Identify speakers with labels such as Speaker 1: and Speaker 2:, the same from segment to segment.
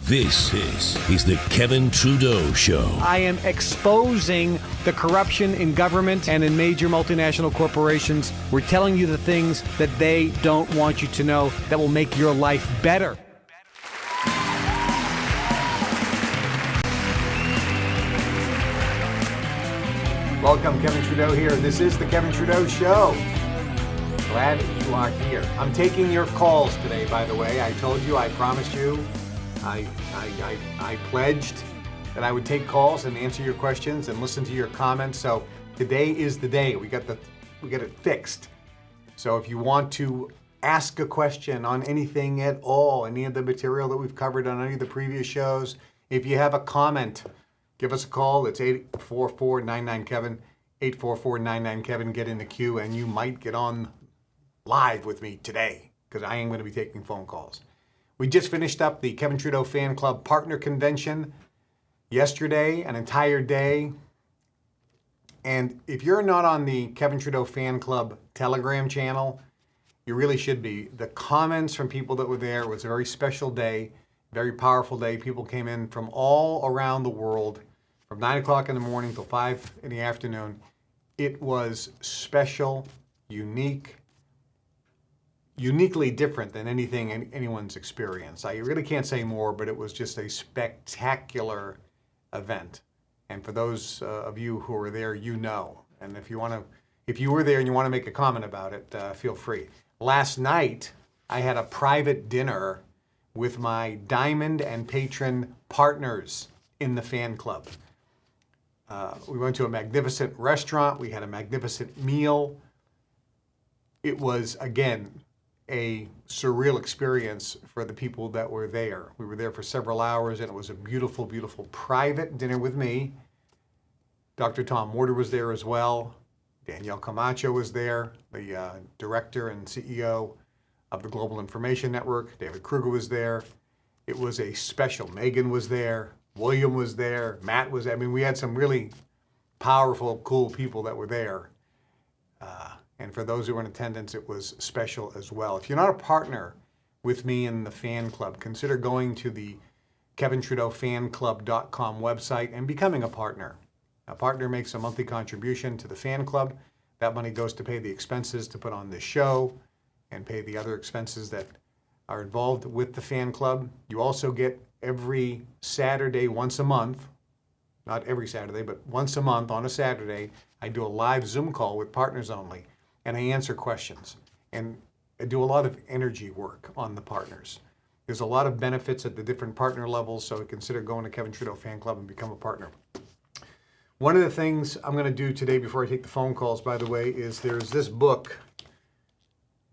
Speaker 1: This is the Kevin Trudeau Show.
Speaker 2: I am exposing the corruption in government and in major multinational corporations. We're telling you the things that they don't want you to know that will make your life better.
Speaker 3: Welcome, Kevin Trudeau here. This is the Kevin Trudeau Show. Glad you are here. I'm taking your calls today, by the way. I told you, I promised you, I pledged that I would take calls and answer your questions and listen to your comments. So today is the day. We get it fixed. So if you want to ask a question on anything at all, any of the material that we've covered on any of the previous shows, if you have a comment, give us a call. It's 844-99-KEVIN, 844-99-KEVIN. Get in the queue and you might get on live with me today because I am going to be taking phone calls. We just finished up the Kevin Trudeau Fan Club Partner Convention yesterday, an entire day. And if you're not on the Kevin Trudeau Fan Club Telegram channel, you really should be. The comments from people that were there, it was a very special day, very powerful day. People came in from all around the world from 9 o'clock in the morning till 5 in the afternoon. It was special, uniquely different than anything anyone's experienced. I really can't say more, but it was just a spectacular event. And for those of you who were there, you know. And if you were there and you want to make a comment about it, feel free. Last night, I had a private dinner with my diamond and patron partners in the fan club. We went to a magnificent restaurant. We had a magnificent meal. It was, again, a surreal experience for the people that were there. We were there for several hours, and it was a beautiful, beautiful private dinner with me. Dr. Tom Morter was there as well. Danielle Camacho was there, the director and CEO of the Global Information Network. David Kruger was there. It was a special. Megan was there. William was there. Matt was there. I mean, we had some really powerful, cool people that were there. And for those who were in attendance, it was special as well. If you're not a partner with me in the fan club, consider going to the KevinTrudeauFanClub.com website and becoming a partner. A partner makes a monthly contribution to the fan club. That money goes to pay the expenses to put on this show and pay the other expenses that are involved with the fan club. You also get every Saturday, once a month, not every Saturday, but once a month on a Saturday, I do a live Zoom call with partners only. And I answer questions, and I do a lot of energy work on the partners. There's a lot of benefits at the different partner levels, so consider going to Kevin Trudeau Fan Club and become a partner. One of the things I'm going to do today before I take the phone calls, by the way, is there's this book,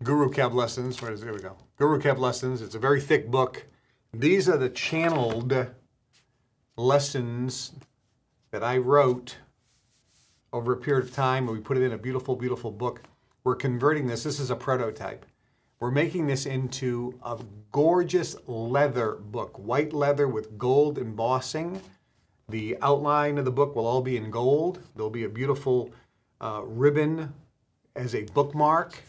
Speaker 3: Guru Kev Lessons. Where is it? Here we go. Guru Kev Lessons. It's a very thick book. These are the channeled lessons that I wrote over a period of time, and we put it in a beautiful, beautiful book. We're converting this. This is a prototype. We're making this into a gorgeous leather book, white leather with gold embossing. The outline of the book will all be in gold. There'll be a beautiful ribbon as a bookmark.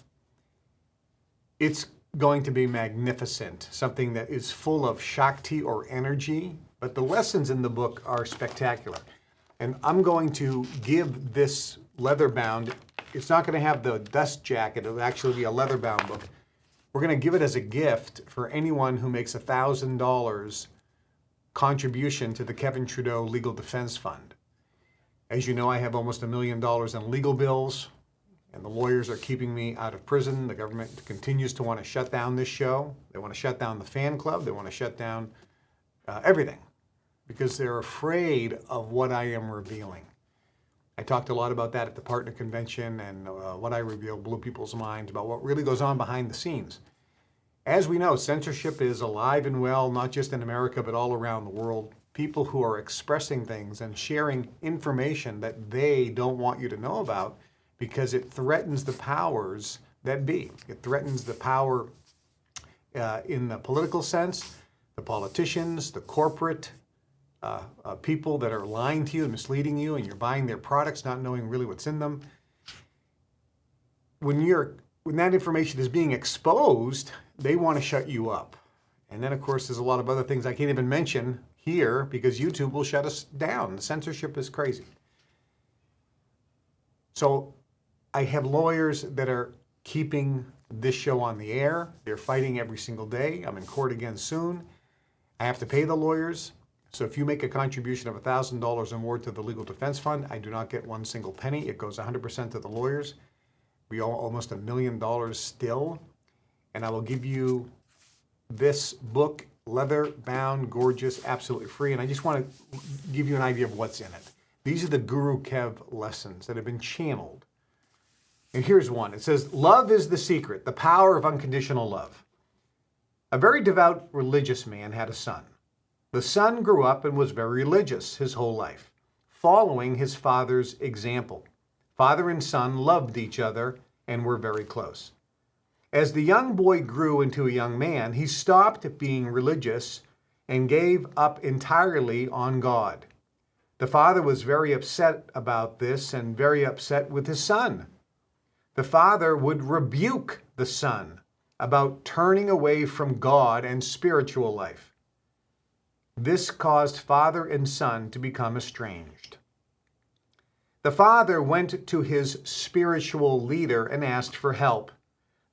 Speaker 3: It's going to be magnificent, something that is full of Shakti or energy, but the lessons in the book are spectacular. And I'm going to give this leather bound, it's not going to have the dust jacket, it'll actually be a leather bound book. We're going to give it as a gift for anyone who makes $1,000 contribution to the Kevin Trudeau Legal Defense Fund. As you know, I have almost $1 million in legal bills, and the lawyers are keeping me out of prison. The government continues to want to shut down this show. They want to shut down the fan club. They want to shut down everything because they're afraid of what I am revealing. I talked a lot about that at the partner convention, and what I revealed blew people's minds about what really goes on behind the scenes. As we know, censorship is alive and well, not just in America, but all around the world. People who are expressing things and sharing information that they don't want you to know about because it threatens the powers that be. It threatens the power in the political sense, the politicians, the corporate people that are lying to you and misleading you, and you're buying their products not knowing really what's in them. When that information is being exposed, they want to shut you up. And then, of course, there's a lot of other things I can't even mention here because YouTube will shut us down. The censorship is crazy. So I have lawyers that are keeping this show on the air. They're fighting every single day. I'm in court again soon. I have to pay the lawyers. So if you make a contribution of $1,000 or more to the Legal Defense Fund, I do not get one single penny. It goes 100% to the lawyers. We owe almost $1 million still. And I will give you this book, leather-bound, gorgeous, absolutely free. And I just want to give you an idea of what's in it. These are the Guru Kev lessons that have been channeled. And here's one. It says, love is the secret, the power of unconditional love. A very devout religious man had a son. The son grew up and was very religious his whole life, following his father's example. Father and son loved each other and were very close. As the young boy grew into a young man, he stopped being religious and gave up entirely on God. The father was very upset about this and very upset with his son. The father would rebuke the son about turning away from God and spiritual life. This caused father and son to become estranged. The father went to his spiritual leader and asked for help.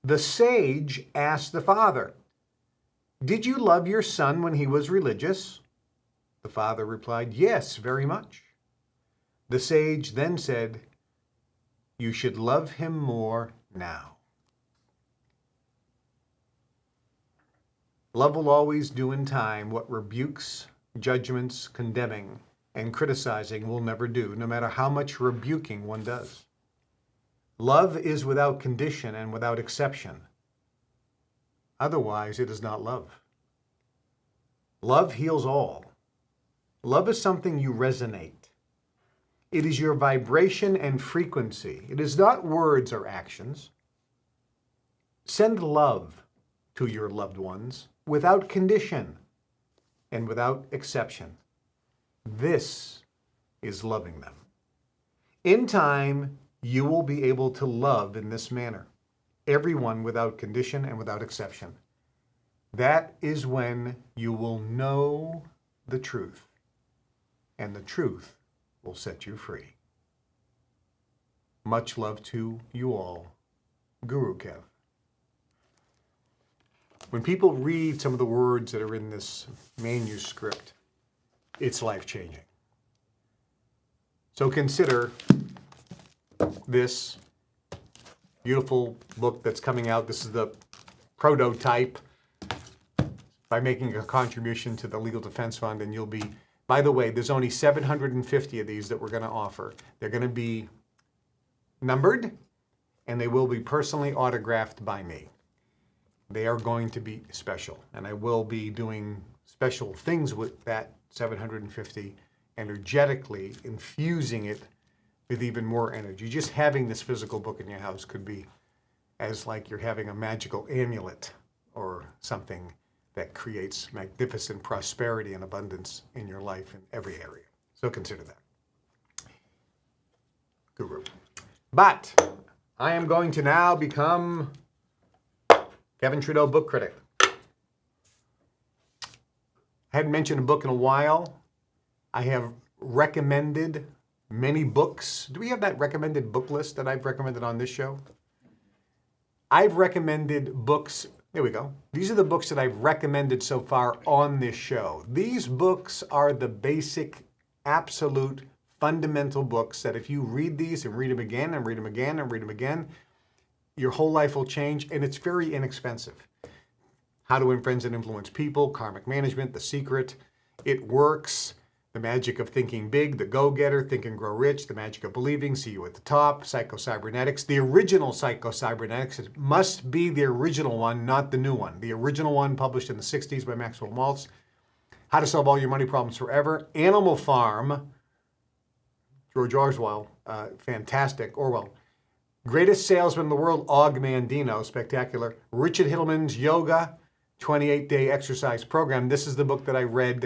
Speaker 3: The sage asked the father, "Did you love your son when he was religious?" The father replied, "Yes, very much." The sage then said, "You should love him more now." Love will always do in time what rebukes, judgments, condemning, and criticizing will never do, no matter how much rebuking one does. Love is without condition and without exception. Otherwise, it is not love. Love heals all. Love is something you resonate. It is your vibration and frequency. It is not words or actions. Send love to your loved ones without condition and without exception. This is loving them. In time, you will be able to love in this manner, everyone without condition and without exception. That is when you will know the truth, and the truth will set you free. Much love to you all. Guru Kev. When people read some of the words that are in this manuscript, it's life-changing. So consider this beautiful book that's coming out. This is the prototype by making a contribution to the Legal Defense Fund, and you'll be, by the way, there's only 750 of these that we're going to offer. They're going to be numbered, and they will be personally autographed by me. They are going to be special, and I will be doing special things with that 750, energetically infusing it with even more energy. Just having this physical book in your house could be as like you're having a magical amulet or something that creates magnificent prosperity and abundance in your life in every area. So consider that. Guru. But I am going to now become Kevin Trudeau book critic. I hadn't mentioned a book in a while. I have recommended many books. Do we have that recommended book list that I've recommended on this show? I've recommended books. There we go. These are the books that I've recommended so far on this show. These books are the basic, absolute, fundamental books that if you read these and read them again and read them again and read them again, your whole life will change, and it's very inexpensive. How to Influence and Influence People, Karmic Management, The Secret, It Works, The Magic of Thinking Big, The Go-Getter, Think and Grow Rich, The Magic of Believing, See You at the Top, Psycho-Cybernetics, the original Psycho-Cybernetics. It must be the original one, not the new one. The original one published in the 60s by Maxwell Maltz. How to Solve All Your Money Problems Forever, Animal Farm, George Orwell, fantastic, Orwell. Greatest Salesman in the World, Og Mandino, spectacular. Richard Hillman's Yoga, 28-Day Exercise Program. This is the book that I read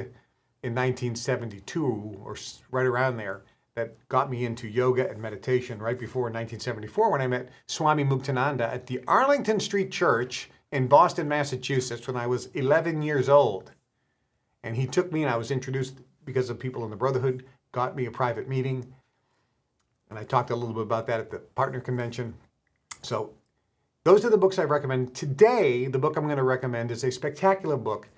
Speaker 3: in 1972, or right around there, that got me into yoga and meditation right before in 1974 when I met Swami Muktananda at the Arlington Street Church in Boston, Massachusetts when I was 11 years old. And he took me, and I was introduced because of people in the Brotherhood, got me a private meeting. And I talked a little bit about that at the partner convention. So those are the books I recommend. Today, the book I'm going to recommend is a spectacular book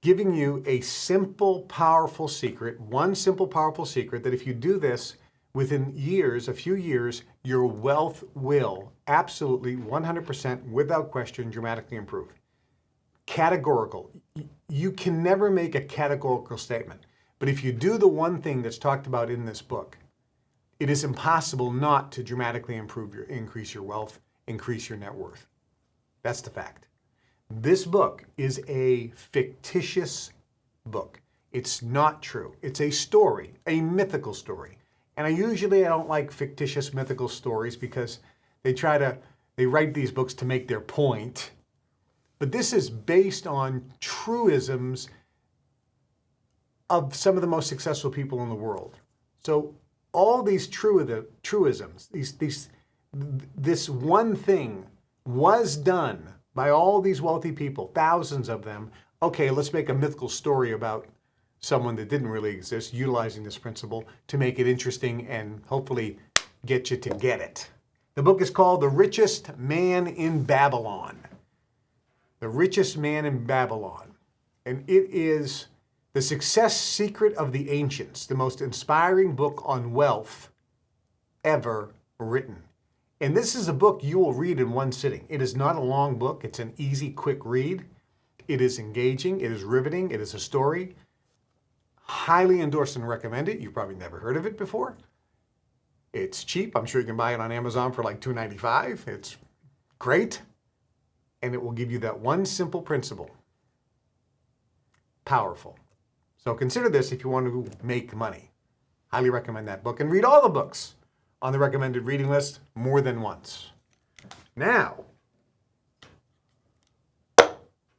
Speaker 3: giving you a simple, powerful secret, one simple, powerful secret that if you do this within years, a few years, your wealth will absolutely 100% without question dramatically improve. Categorical. You can never make a categorical statement. But if you do the one thing that's talked about in this book, it is impossible not to dramatically increase your wealth, increase your net worth. That's the fact. This book is a fictitious book. It's not true. It's a story, a mythical story. And I don't like fictitious mythical stories because they write these books to make their point. But this is based on truisms of some of the most successful people in the world. So all these truisms, this one thing was done by all these wealthy people, thousands of them. Okay, let's make a mythical story about someone that didn't really exist, utilizing this principle to make it interesting and hopefully get you to get it. The book is called The Richest Man in Babylon. The Richest Man in Babylon. And it is the success secret of the ancients, the most inspiring book on wealth ever written. And this is a book you will read in one sitting. It is not a long book. It's an easy, quick read. It is engaging. It is riveting. It is a story. Highly endorse and recommend it. You've probably never heard of it before. It's cheap. I'm sure you can buy it on Amazon for like $2.95. It's great. And it will give you that one simple principle. Powerful. So consider this if you want to make money. Highly recommend that book. And read all the books on the recommended reading list more than once. Now,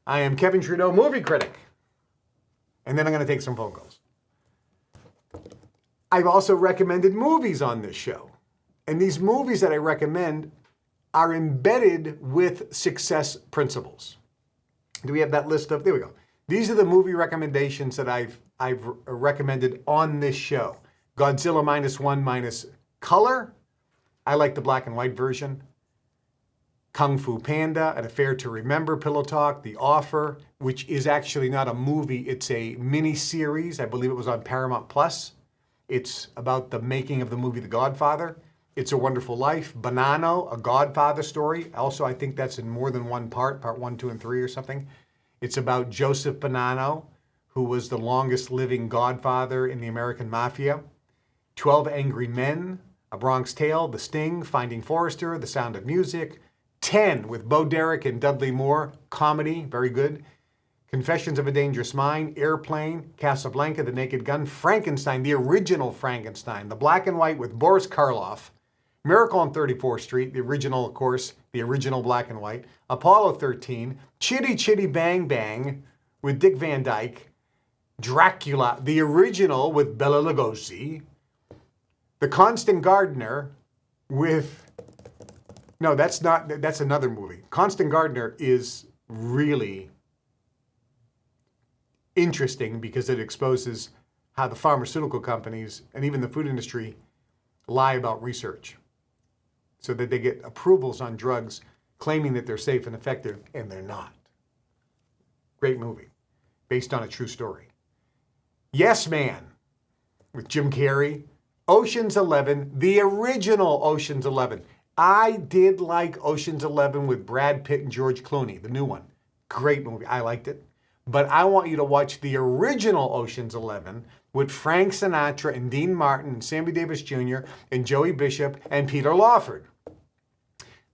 Speaker 3: I am Kevin Trudeau, movie critic. And then I'm going to take some phone calls. I've also recommended movies on this show. And these movies that I recommend are embedded with success principles. Do we have that list of? There we go. These are the movie recommendations that I've recommended on this show. Godzilla -1 minus color. I like the black and white version. Kung Fu Panda, An Affair to Remember, Pillow Talk, The Offer, which is actually not a movie, it's a mini-series. I believe it was on Paramount Plus. It's about the making of the movie The Godfather. It's a Wonderful Life. Bonanno, a Godfather story. Also, I think that's in more than one part 1, 2, and 3 or something. It's about Joseph Bonanno, who was the longest living godfather in the American Mafia. 12 Angry Men, A Bronx Tale, The Sting, Finding Forrester, The Sound of Music. 10 with Bo Derek and Dudley Moore, comedy, very good. Confessions of a Dangerous Mind, Airplane, Casablanca, The Naked Gun, Frankenstein, the original Frankenstein, the black and white with Boris Karloff, Miracle on 34th Street, the original, of course, the original black and white, Apollo 13, Chitty Chitty Bang Bang with Dick Van Dyke, Dracula, the original with Bela Lugosi, The Constant Gardener with... No, that's another movie. Constant Gardener is really interesting because it exposes how the pharmaceutical companies and even the food industry lie about research so that they get approvals on drugs claiming that they're safe and effective, and they're not. Great movie, based on a true story. Yes Man with Jim Carrey. Ocean's 11, the original Ocean's 11. I did like Ocean's 11 with Brad Pitt and George Clooney, the new one. Great movie. I liked it. But I want you to watch the original Ocean's 11 with Frank Sinatra and Dean Martin and Sammy Davis Jr. and Joey Bishop and Peter Lawford.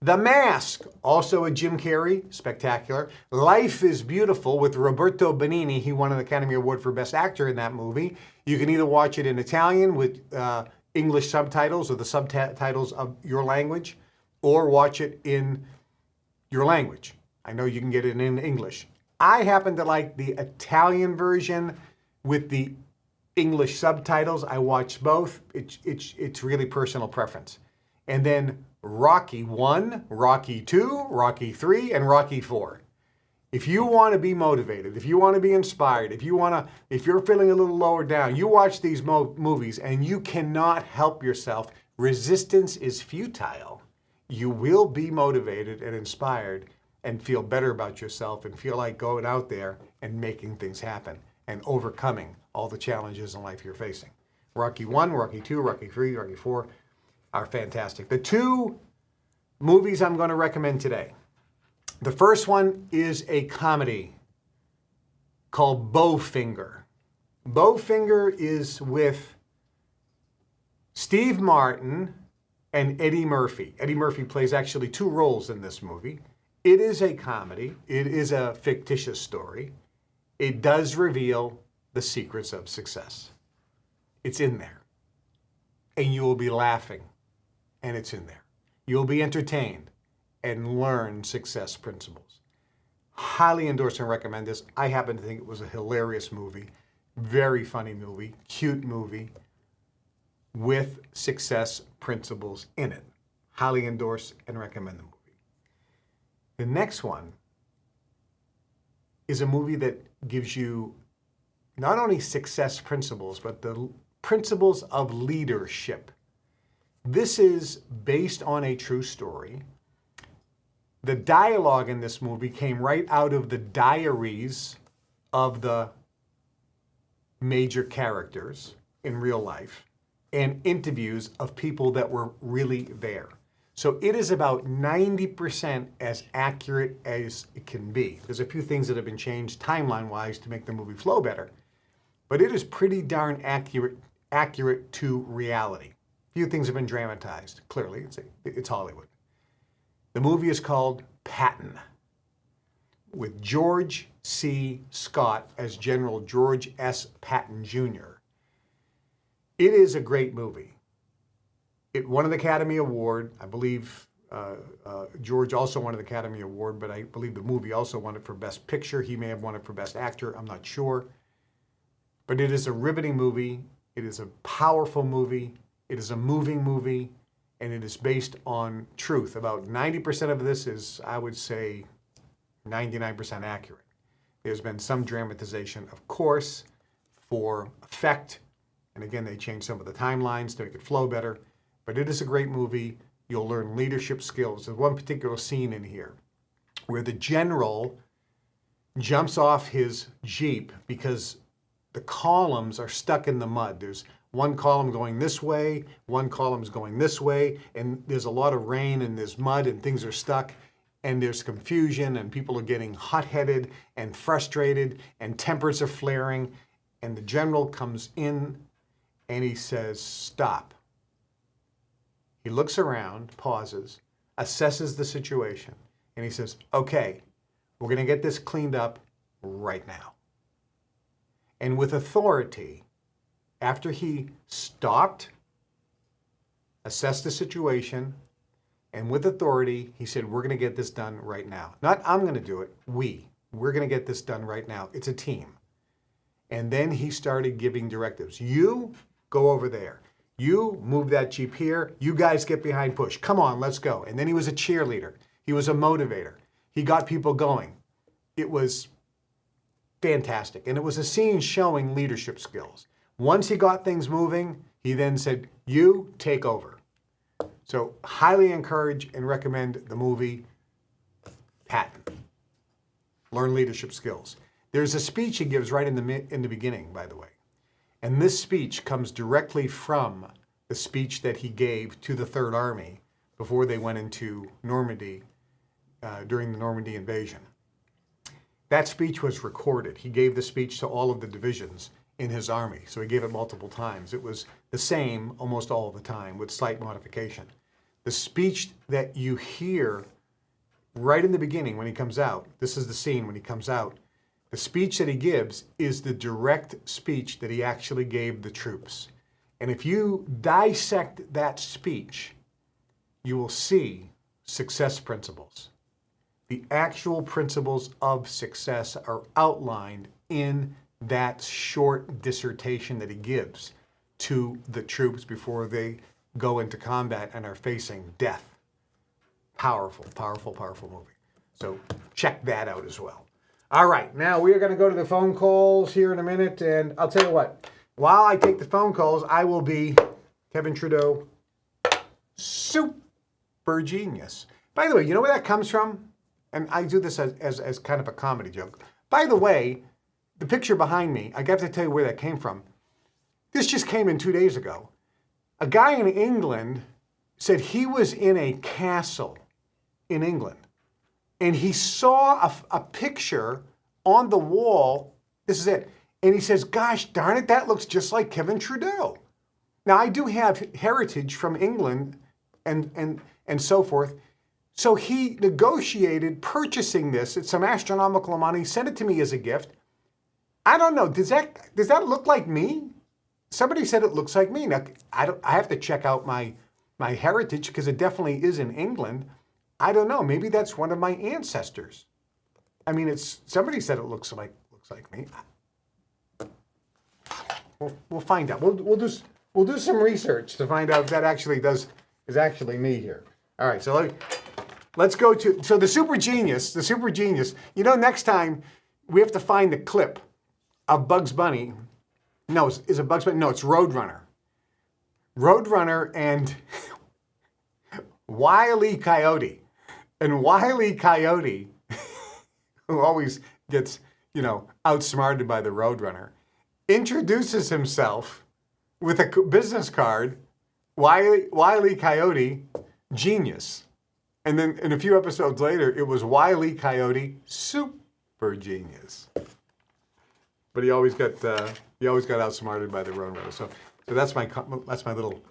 Speaker 3: The Mask, also a Jim Carrey, spectacular. Life is Beautiful with Roberto Benigni. He won an Academy Award for Best Actor in that movie. You can either watch it in Italian with English subtitles or the subtitles of your language, or watch it in your language. I know you can get it in English. I happen to like the Italian version with the English subtitles. I watch both. It's really personal preference. and then Rocky 1, Rocky 2, Rocky 3, and Rocky 4. If you want to be motivated, if you want to be inspired, if you're feeling a little lower down, you watch these movies and you cannot help yourself. Resistance is futile. You will be motivated and inspired and feel better about yourself and feel like going out there and making things happen and overcoming all the challenges in life you're facing. Rocky 1, Rocky 2, Rocky 3, Rocky 4 are fantastic. The two movies I'm going to recommend today. The first one is a comedy called Bowfinger. Bowfinger is with Steve Martin and Eddie Murphy. Eddie Murphy plays actually two roles in this movie. It is a comedy. It is a fictitious story. It does reveal the secrets of success. It's in there. And you will be laughing, and it's in there. You'll be entertained and learn success principles. Highly endorse and recommend this. I happen to think it was a hilarious movie, very funny movie, cute movie with success principles in it. Highly endorse and recommend the movie. The next one is a movie that gives you not only success principles, but the principles of leadership. This is based on a true story. The dialogue in this movie came right out of the diaries of the major characters in real life and interviews of people that were really there. So it is about 90% as accurate as it can be. There's a few things that have been changed timeline-wise to make the movie flow better, but it is pretty darn accurate to reality. A few things have been dramatized, clearly. It's Hollywood. The movie is called Patton, with George C. Scott as General George S. Patton Jr. It is a great movie. It won an Academy Award. I believe George also won an Academy Award, but I believe the movie also won it for Best Picture. He may have won it for Best Actor. I'm not sure. But it is a riveting movie. It is a powerful movie. It is a moving movie. And it is based on truth. About 90% of this is, I would say, 99% accurate. There's been some dramatization, of course, for effect. And again, they changed some of the timelines to make it flow better. But it is a great movie. You'll learn leadership skills. There's one particular scene in here where the general jumps off his Jeep because the columns are stuck in the mud. There's one column going this way, one column's going this way, and there's a lot of rain and there's mud and things are stuck and there's confusion and people are getting hot-headed and frustrated and tempers are flaring, and the general comes in and he says, stop. He looks around, pauses, assesses the situation, and he says, okay, we're going to get this cleaned up right now. And with authority, after he stopped, assessed the situation, and with authority, he said, we're going to get this done right now. Not I'm going to do it, we're going to get this done right now. It's a team. And then he started giving directives. You go over there. You move that Jeep here. You guys get behind push. Come on, let's go. And then he was a cheerleader. He was a motivator. He got people going. It was fantastic. And it was a scene showing leadership skills. Once he got things moving, he then said, you take over. So highly encourage and recommend the movie Patton. Learn leadership skills. There's a speech he gives right in the beginning, by the way. And this speech comes directly from the speech that he gave to the Third Army before they went into Normandy during the Normandy invasion. That speech was recorded. He gave the speech to all of the divisions in his army, so he gave it multiple times. It was the same almost all the time with slight modification. The speech that you hear right in the beginning when he comes out, this is the scene when he comes out, the speech that he gives is the direct speech that he actually gave the troops. And if you dissect that speech, you will see success principles. The actual principles of success are outlined in that short dissertation that he gives to the troops before they go into combat and are facing death. Powerful, powerful, powerful movie. So check that out as well. All right, now we are going to go to the phone calls here in a minute, and I'll tell you what. While I take the phone calls, I will be Kevin Trudeau, super genius. By the way, you know where that comes from? And I do this as kind of a comedy joke. By the way, the picture behind me, I got to tell you where that came from. This just came in 2 days ago. A guy in England said he was in a castle in England, and he saw a picture on the wall. This is it. And he says, gosh darn it, that looks just like Kevin Trudeau. Now, I do have heritage from England and so forth. So he negotiated purchasing this at some astronomical amount. He sent it to me as a gift. I don't know. Does that look like me? Somebody said it looks like me. Now, I have to check out my heritage because it definitely is in England. I don't know. Maybe that's one of my ancestors. I mean, somebody said it looks like me. We'll find out. We'll do some research to find out if that actually is actually me here. All right. So let's go to the super genius. The super genius. You know, next time we have to find the clip of Bugs Bunny. No, is it Bugs Bunny? No, it's Roadrunner. Roadrunner and Wile E. Coyote. And Wile E. Coyote, who always gets, outsmarted by the Roadrunner, introduces himself with a business card, Wile E. Coyote, genius. And then in a few episodes later, it was Wile E. Coyote, super genius. But he always got outsmarted by the Roadrunner. So that's my little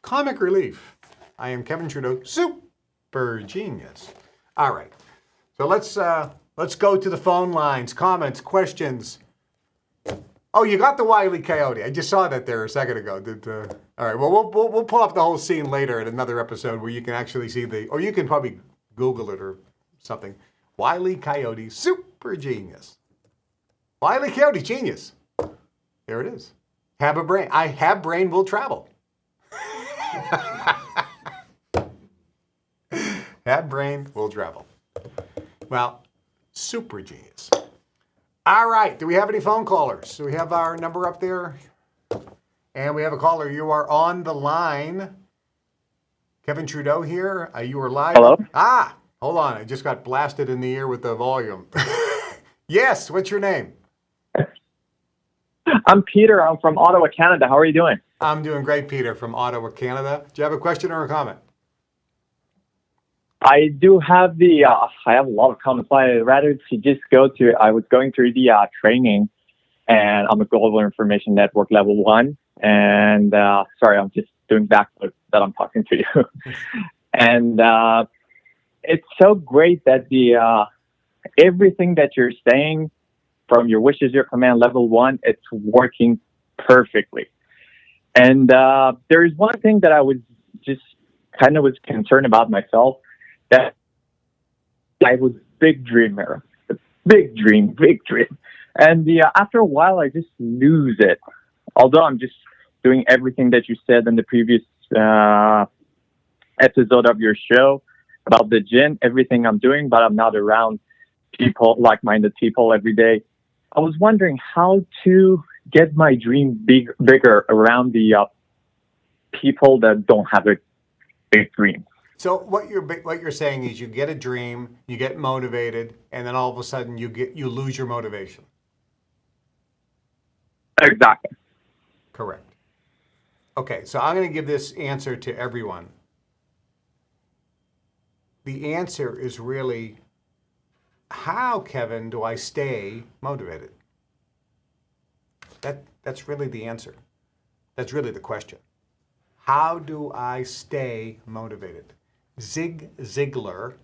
Speaker 3: comic relief. I am Kevin Trudeau, super genius. All right. So let's go to the phone lines, comments, questions. Oh, you got the Wile E. Coyote. I just saw that there a second ago. All right. Well, we'll pull up the whole scene later in another episode where you can actually see or you can probably Google it or something. Wile E. Coyote, super genius. Wile E. Coyote, genius. There it is. Have a brain. I have brain will travel. Have brain will travel. Well, super genius. All right. Do we have any phone callers? Do we have our number up there? And we have a caller. You are on the line. Kevin Trudeau here. You are live.
Speaker 4: Hello?
Speaker 3: Hold on. I just got blasted in the ear with the volume. Yes. What's your name?
Speaker 4: I'm Peter. I'm from Ottawa, Canada. How are you doing?
Speaker 3: I'm doing great, Peter, from Ottawa, Canada. Do you have a question or a comment?
Speaker 4: I do have I have a lot of comments. I'd rather to just I was going through the training, and I'm a Global Information Network Level 1. And sorry, I'm just doing backflips that I'm talking to you. And it's so great that everything that you're saying from your wishes, your command level 1, it's working perfectly. And there is one thing that I was just kind of was concerned about myself, that I was big dreamer, big dream. And after a while, I just lose it. Although I'm just doing everything that you said in the previous episode of your show about the gym, everything I'm doing, but I'm not around people, like-minded people every day. I was wondering how to get my dream bigger around the people that don't have a big dream.
Speaker 3: So what you're saying is you get a dream, you get motivated, and then all of a sudden you lose your motivation.
Speaker 4: Exactly.
Speaker 3: Correct. Okay, so I'm going to give this answer to everyone. The answer is really, how, Kevin, do I stay motivated? That's really the answer. That's really the question. How do I stay motivated? Zig Ziglar,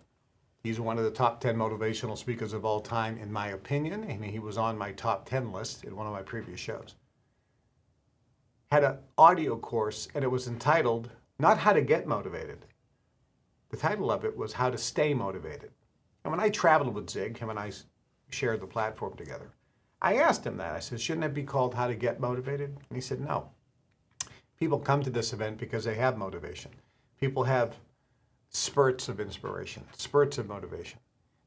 Speaker 3: he's one of the top 10 motivational speakers of all time, in my opinion, and he was on my top 10 list in one of my previous shows. Had an audio course, and it was entitled, not How to Get Motivated. The title of it was How to Stay Motivated. And when I traveled with Zig, him and I shared the platform together, I asked him that. I said, shouldn't it be called How to Get Motivated? And he said, no. People come to this event because they have motivation. People have spurts of inspiration, spurts of motivation.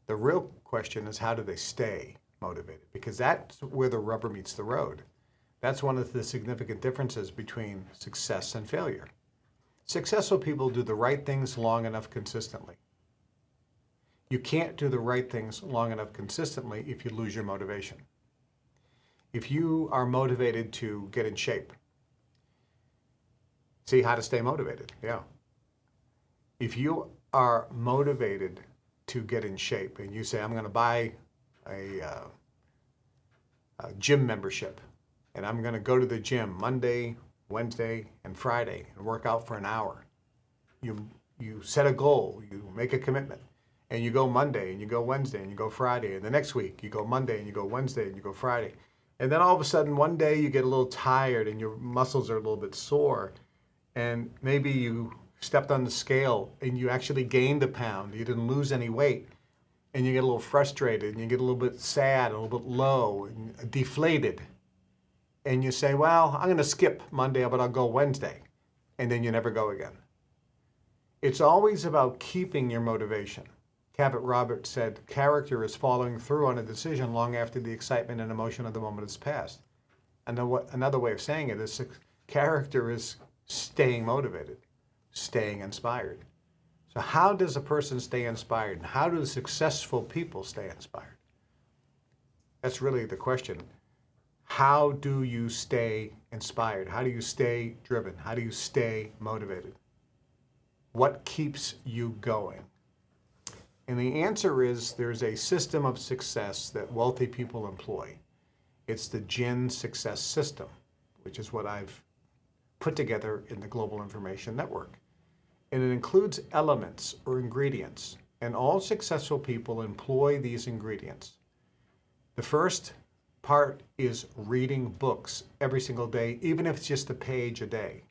Speaker 3: The real question is, how do they stay motivated? Because that's where the rubber meets the road. That's one of the significant differences between success and failure. Successful people do the right things long enough consistently. You can't do the right things long enough consistently if you lose your motivation. If you are motivated to get in shape, see how to stay motivated, yeah. If you are motivated to get in shape and you say, I'm going to buy a gym membership and I'm going to go to the gym Monday, Wednesday, and Friday and work out for an hour. You set a goal, you make a commitment, and you go Monday and you go Wednesday and you go Friday, and the next week you go Monday and you go Wednesday and you go Friday. And then all of a sudden one day you get a little tired and your muscles are a little bit sore, and maybe you stepped on the scale and you actually gained a pound, you didn't lose any weight, and you get a little frustrated and you get a little bit sad, a little bit low and deflated. And you say, well, I'm going to skip Monday, but I'll go Wednesday. And then you never go again. It's always about keeping your motivation. Cabot Roberts said, character is following through on a decision long after the excitement and emotion of the moment has passed. And another way of saying it is character is staying motivated, staying inspired. So how does a person stay inspired? And how do successful people stay inspired? That's really the question. How do you stay inspired? How do you stay driven? How do you stay motivated? What keeps you going? And the answer is there's a system of success that wealthy people employ. It's the GIN success system, which is what I've put together in the Global Information Network. And it includes elements or ingredients, and all successful people employ these ingredients. The first part is reading books every single day, even if it's just a page a day.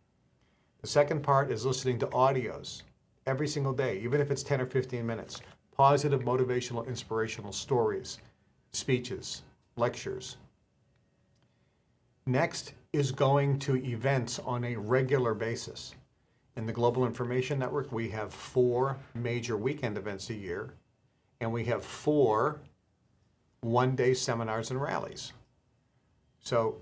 Speaker 3: The second part is listening to audios every single day, even if it's 10 or 15 minutes. Positive, motivational, inspirational stories, speeches, lectures. Next is going to events on a regular basis. In the Global Information Network, we have 4 major weekend events a year, and we have 4 one-day seminars and rallies. So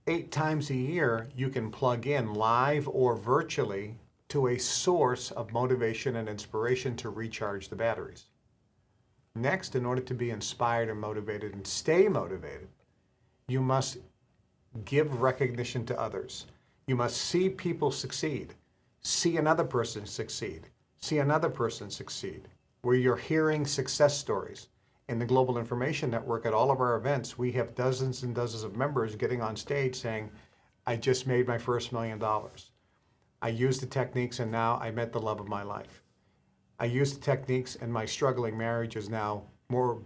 Speaker 3: 8 times a year, you can plug in live or virtually to a source of motivation and inspiration to recharge the batteries. Next, in order to be inspired and motivated and stay motivated, you must give recognition to others. You must see people succeed, see another person succeed, see another person succeed, where you're hearing success stories. In the Global Information Network, at all of our events, we have dozens and dozens of members getting on stage saying, I just made my first $1 million. I used the techniques and now I met the love of my life. I used the techniques and my struggling marriage is now more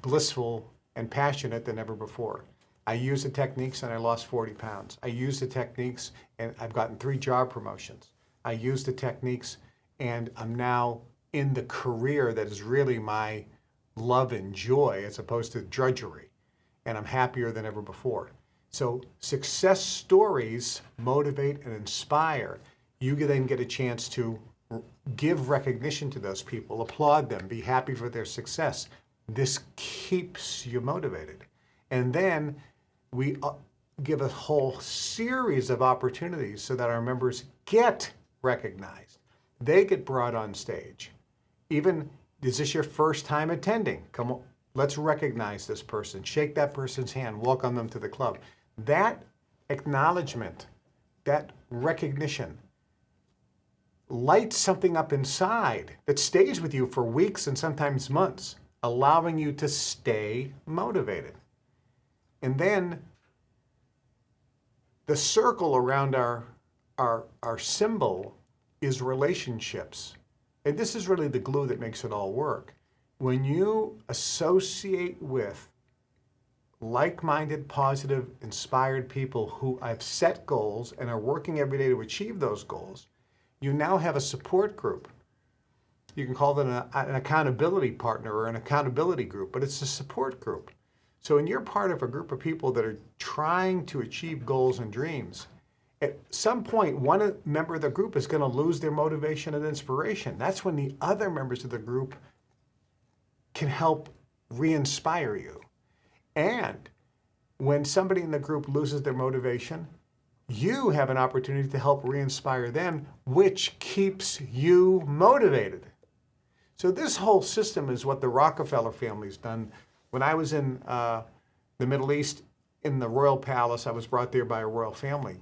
Speaker 3: blissful and passionate than ever before. I used the techniques and I lost 40 pounds. I used the techniques and I've gotten 3 job promotions. I used the techniques and I'm now in the career that is really my love and joy as opposed to drudgery. And I'm happier than ever before. So success stories motivate and inspire. You then get a chance to give recognition to those people, applaud them, be happy for their success. This keeps you motivated. And then we give a whole series of opportunities so that our members get recognized. They get brought on stage. Even, is this your first time attending? Come on, let's recognize this person. Shake that person's hand, welcome them to the club. That acknowledgement, that recognition, lights something up inside that stays with you for weeks and sometimes months, allowing you to stay motivated. And then the circle around our symbol is relationships. And this is really the glue that makes it all work. When you associate with like-minded, positive, inspired people who have set goals and are working every day to achieve those goals, you now have a support group. You can call them an accountability partner or an accountability group, but it's a support group. So when you're part of a group of people that are trying to achieve goals and dreams, At some point, one member of the group is going to lose their motivation and inspiration. That's when the other members of the group can help re-inspire you. And when somebody in the group loses their motivation, you have an opportunity to help re-inspire them, which keeps you motivated. So this whole system is what the Rockefeller family's done. When I was in the Middle East, in the royal palace, I was brought there by a royal family.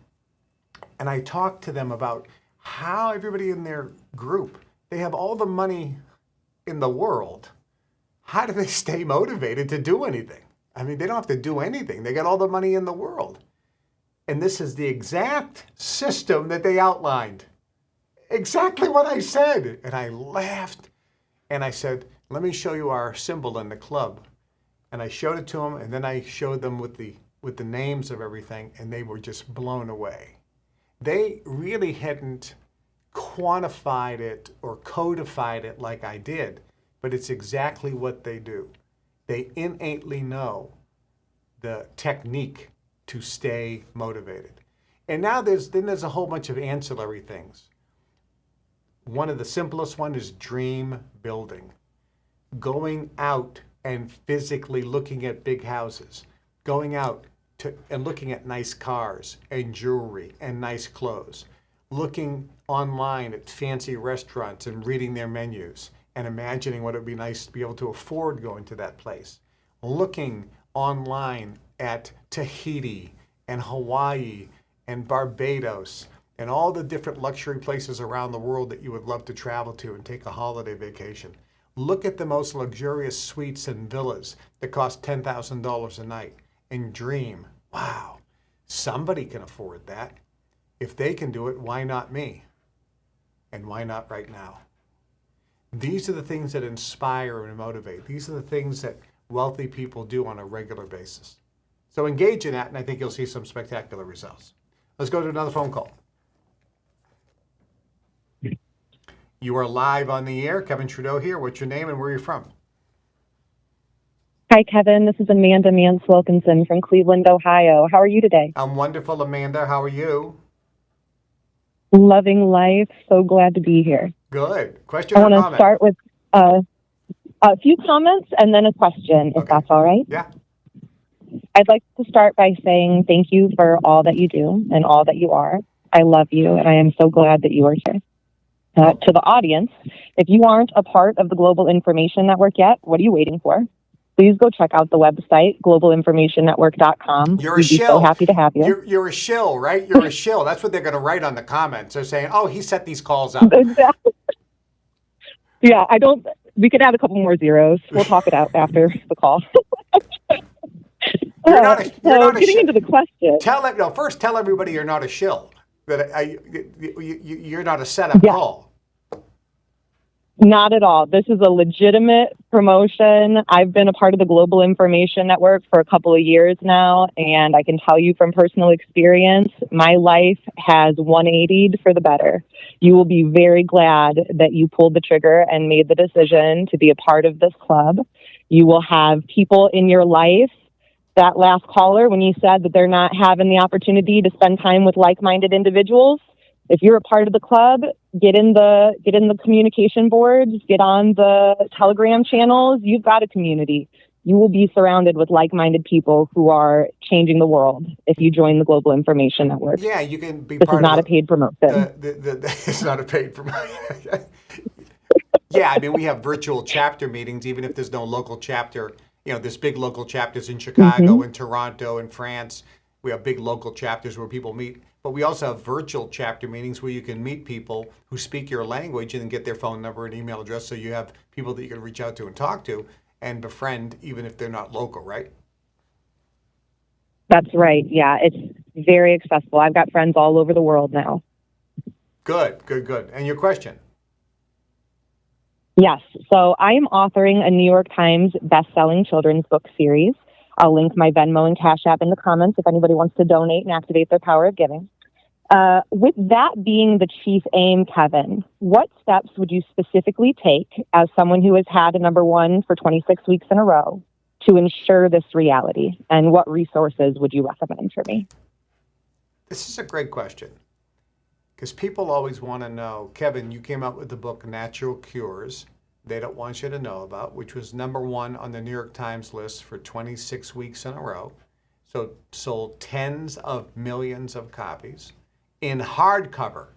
Speaker 3: And I talked to them about how everybody in their group, they have all the money in the world. How do they stay motivated to do anything? I mean, they don't have to do anything. They got all the money in the world. And this is the exact system that they outlined. Exactly what I said. And I laughed. And I said, let me show you our symbol in the club. And I showed it to them. And then I showed them with the names of everything. And they were just blown away. They really hadn't quantified it or codified it like I did, but it's exactly what they do. They innately know the technique to stay motivated. And now there's a whole bunch of ancillary things. One of the simplest one is dream building. Going out and physically looking at big houses, going out and looking at nice cars and jewelry and nice clothes, looking online at fancy restaurants and reading their menus and imagining what it would be nice to be able to afford going to that place, looking online at Tahiti and Hawaii and Barbados and all the different luxury places around the world that you would love to travel to and take a holiday vacation. Look at the most luxurious suites and villas that cost $10,000 a night and dream, wow, somebody can afford that. If they can do it, why not me? And why not right now? These are the things that inspire and motivate. These are the things that wealthy people do on a regular basis. So engage in that, and I think you'll see some spectacular results. Let's go to another phone call. You are live on the air. Kevin Trudeau here. What's your name and where are you from?
Speaker 5: Hi, Kevin. This is Amanda Mance-Wilkinson from Cleveland, Ohio. How are you today?
Speaker 3: I'm wonderful, Amanda. How are you?
Speaker 5: Loving life. So glad to be here.
Speaker 3: Good. Question
Speaker 5: or
Speaker 3: comment?
Speaker 5: I want to start with a few comments and then a question, if that's all right.
Speaker 3: Yeah.
Speaker 5: I'd like to start by saying thank you for all that you do and all that you are. I love you, and I am so glad that you are here. To the audience, if you aren't a part of the Global Information Network yet, what are you waiting for? Please go check out the website, globalinformationnetwork.com.
Speaker 3: You're a
Speaker 5: We'd be
Speaker 3: shill.
Speaker 5: so happy to have you.
Speaker 3: You're a shill, right? You're a shill. That's what they're going to write on the comments. They're saying, oh, he set these calls up.
Speaker 5: Exactly. Yeah, we could add a couple more zeros. We'll talk it out after the call.
Speaker 3: You're not a
Speaker 5: getting into the question.
Speaker 3: First tell everybody you're not a shill. That you're not a setup call.
Speaker 5: Not at all. This is a legitimate promotion. I've been a part of the Global Information Network for a couple of years now, and I can tell you from personal experience, my life has 180'd for the better. You will be very glad that you pulled the trigger and made the decision to be a part of this club. You will have people in your life. That last caller, when you said that they're not having the opportunity to spend time with like-minded individuals, if you're a part of the club, get in the communication boards, get on the Telegram channels. You've got a community. You will be surrounded with like-minded people who are changing the world if you join the Global Information Network.
Speaker 3: Yeah, you can be
Speaker 5: This
Speaker 3: part
Speaker 5: is not
Speaker 3: of
Speaker 5: a paid promotion.
Speaker 3: It's not a paid promotion. Yeah, I mean, we have virtual chapter meetings, even if there's no local chapter. You know, there's big local chapters in Chicago, in Toronto, in France. We have big local chapters where people meet. But we also have virtual chapter meetings where you can meet people who speak your language and then get their phone number and email address, so you have people that you can reach out to and talk to and befriend, even if they're not local, right?
Speaker 5: That's right. Yeah, it's very accessible. I've got friends all over the world now.
Speaker 3: Good. And your question?
Speaker 5: Yes. So I am authoring a New York Times best-selling children's book series. I'll link my Venmo and Cash App in the comments if anybody wants to donate and activate their power of giving. With that being the chief aim, Kevin, what steps would you specifically take as someone who has had a number one for 26 weeks in a row to ensure this reality? And what resources would you recommend for me?
Speaker 3: This is a great question because people always want to know, Kevin, you came out with the book Natural Cures They Don't Want You to Know About, which was #1 on the New York Times list for 26 weeks in a row. So sold tens of millions of copies in hardcover.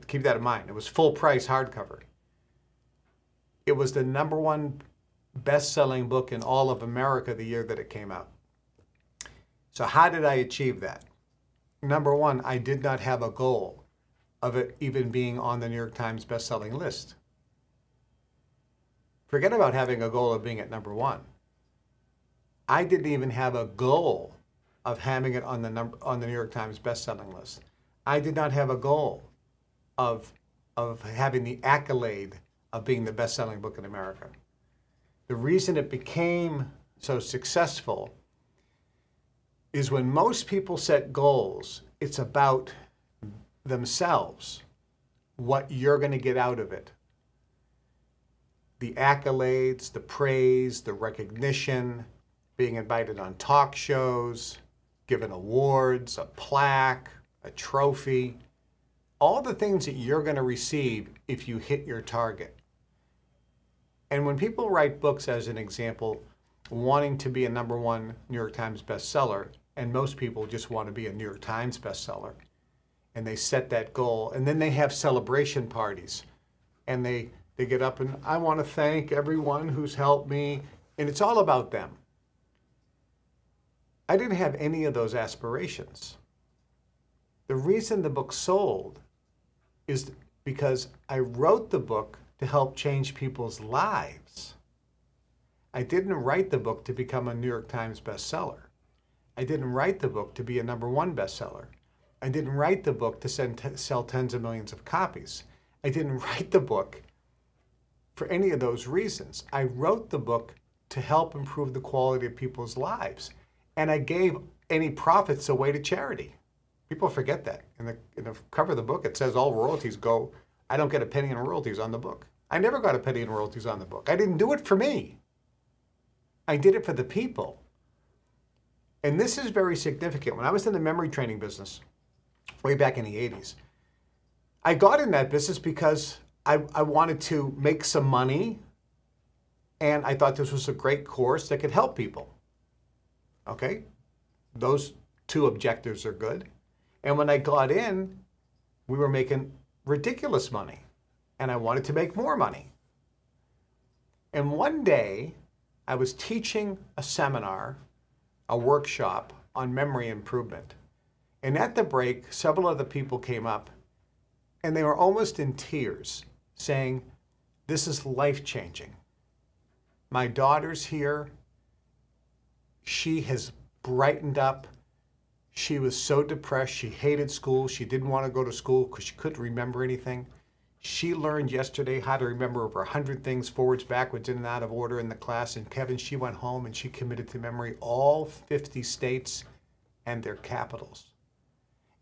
Speaker 3: Keep that in mind. It was full price hardcover. It was the #1 best-selling book in all of America the year that it came out. So how did I achieve that? #1, I did not have a goal of it even being on the New York Times best-selling list. Forget about having a goal of being at #1. I didn't even have a goal of having it on the New York Times best-selling list. I did not have a goal of having the accolade of being the best-selling book in America. The reason it became so successful is when most people set goals, it's about themselves, what you're going to get out of it. The accolades, the praise, the recognition, being invited on talk shows, given awards, a plaque, a trophy, all the things that you're going to receive if you hit your target. And when people write books, as an example, wanting to be a #1 New York Times bestseller, and most people just want to be a New York Times bestseller, and they set that goal, and then they have celebration parties, and they get up and, I want to thank everyone who's helped me, and it's all about them. I didn't have any of those aspirations. The reason the book sold is because I wrote the book to help change people's lives. I didn't write the book to become a New York Times bestseller. I didn't write the book to be a #1 bestseller. I didn't write the book to sell tens of millions of copies. I didn't write the book for any of those reasons. I wrote the book to help improve the quality of people's lives. And I gave any profits away to charity. People forget that. In the cover of the book, it says all royalties go. I don't get a penny in royalties on the book. I never got a penny in royalties on the book. I didn't do it for me. I did it for the people. And this is very significant. When I was in the memory training business, way back in the 80s, I got in that business because I wanted to make some money, and I thought this was a great course that could help people. Okay? Those two objectives are good. And when I got in, we were making ridiculous money, and I wanted to make more money. And one day, I was teaching a seminar, a workshop on memory improvement. And at the break, several other people came up, and they were almost in tears, saying, this is life-changing. My daughter's here. She has brightened up. She was so depressed. She hated school. She didn't want to go to school because she couldn't remember anything. She learned yesterday how to remember over 100 things forwards, backwards, in and out of order in the class. And Kevin, she went home and she committed to memory all 50 states and their capitals.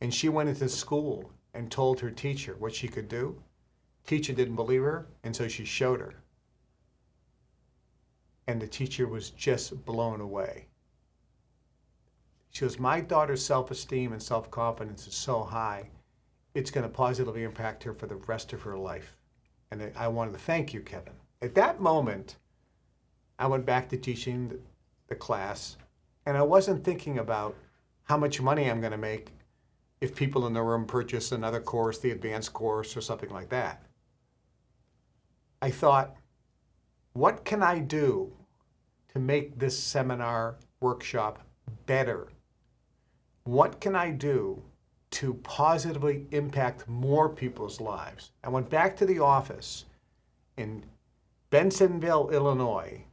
Speaker 3: And she went into school and told her teacher what she could do. Teacher didn't believe her, and so she showed her. And the teacher was just blown away. She goes, my daughter's self-esteem and self-confidence is so high, it's going to positively impact her for the rest of her life. And I wanted to thank you, Kevin. At that moment, I went back to teaching the class, and I wasn't thinking about how much money I'm going to make if people in the room purchase another course, the advanced course, or something like that. I thought, what can I do to make this seminar workshop better? What can I do to positively impact more people's lives? I went back to the office in Bensonville, Illinois.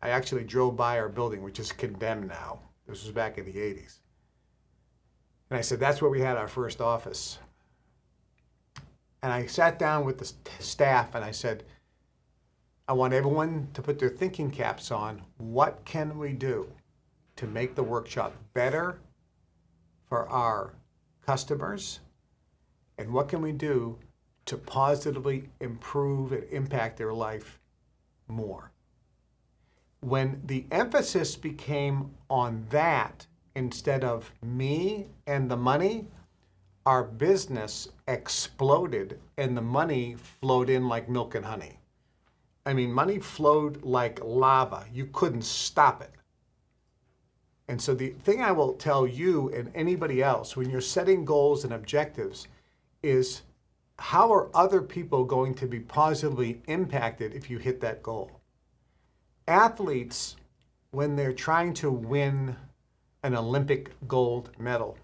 Speaker 3: I actually drove by our building, which is condemned now. This was back in the 80s. And I said, that's where we had our first office. And I sat down with the staff and I said, I want everyone to put their thinking caps on. What can we do to make the workshop better for our customers? And what can we do to positively improve and impact their life more? When the emphasis became on that instead of me and the money, our business exploded and the money flowed in like milk and honey. I mean, money flowed like lava. You couldn't stop it. And so the thing I will tell you and anybody else when you're setting goals and objectives is, how are other people going to be positively impacted if you hit that goal? Athletes, when they're trying to win an Olympic gold medal,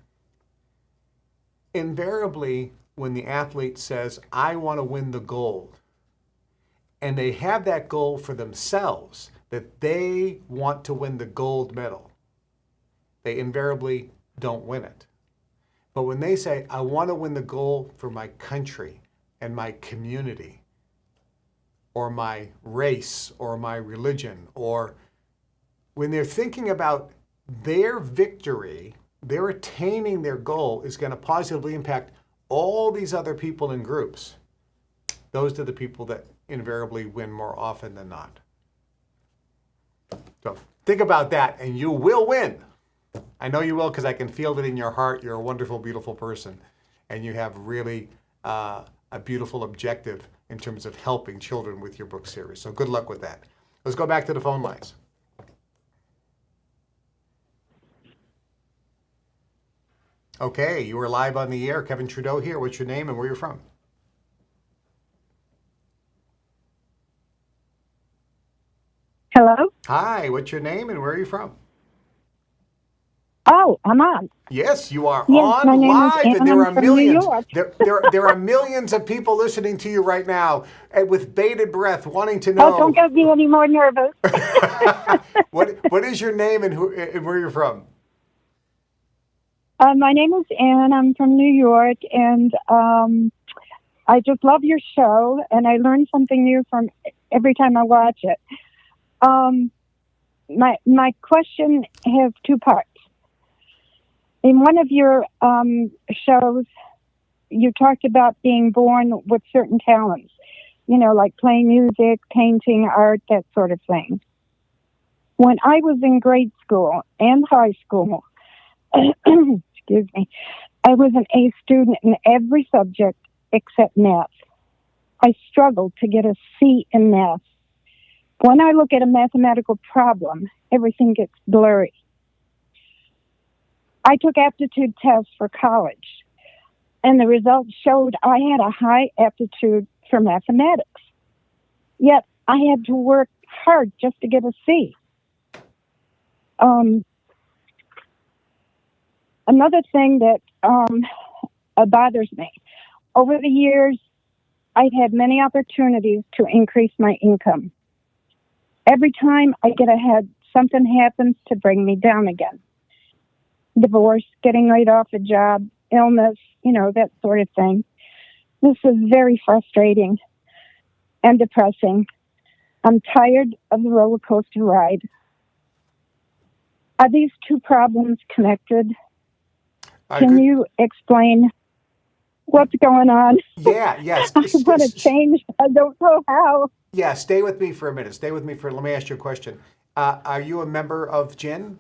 Speaker 3: invariably, when the athlete says, I want to win the gold, and they have that goal for themselves, that they want to win the gold medal, they invariably don't win it. But when they say, I want to win the gold for my country and my community, or my race, or my religion, or when they're thinking about their victory, they're attaining their goal is going to positively impact all these other people in groups. Those are the people that invariably win more often than not. So think about that and you will win. I know you will because I can feel it in your heart. You're a wonderful, beautiful person. And you have really a beautiful objective in terms of helping children with your book series. So good luck with that. Let's go back to the phone lines. Okay, you are live on the air. Kevin Trudeau here. What's your name and where you're from?
Speaker 5: Hello?
Speaker 3: Hi, what's your name and where are you from?
Speaker 5: Oh, I'm on.
Speaker 3: Yes, you are
Speaker 5: Yes, my
Speaker 3: on
Speaker 5: name is
Speaker 3: live,
Speaker 5: Ann.
Speaker 3: and there
Speaker 5: I'm
Speaker 3: are
Speaker 5: from New
Speaker 3: millions.
Speaker 5: York.
Speaker 3: There are millions of people listening to you right now, and with bated breath, wanting to
Speaker 5: Oh,
Speaker 3: know.
Speaker 5: don't get me any more nervous.
Speaker 3: what is your name and where you're from?
Speaker 5: My name is Ann. I'm from New York, and I just love your show, and I learn something new from every time I watch it. My question has two parts. In one of your shows, you talked about being born with certain talents, like playing music, painting, art, that sort of thing. When I was in grade school and high school, excuse me, I was an A student in every subject except math. I struggled to get a C in math. When I look at a mathematical problem, everything gets blurry. I took aptitude tests for college, and the results showed I had a high aptitude for mathematics. Yet I had to work hard just to get a C. Another thing that bothers me, over the years, I've had many opportunities to increase my income. Every time I get ahead, something happens to bring me down again. Divorce, getting laid off a job, illness, that sort of thing. This is very frustrating and depressing. I'm tired of the roller coaster ride. Are these two problems connected? Can you explain what's going on?
Speaker 3: Yeah, yes.
Speaker 5: I want to change. I don't know how.
Speaker 3: Yeah, stay with me for a minute. Let me ask you a question. Are you a member of GIN?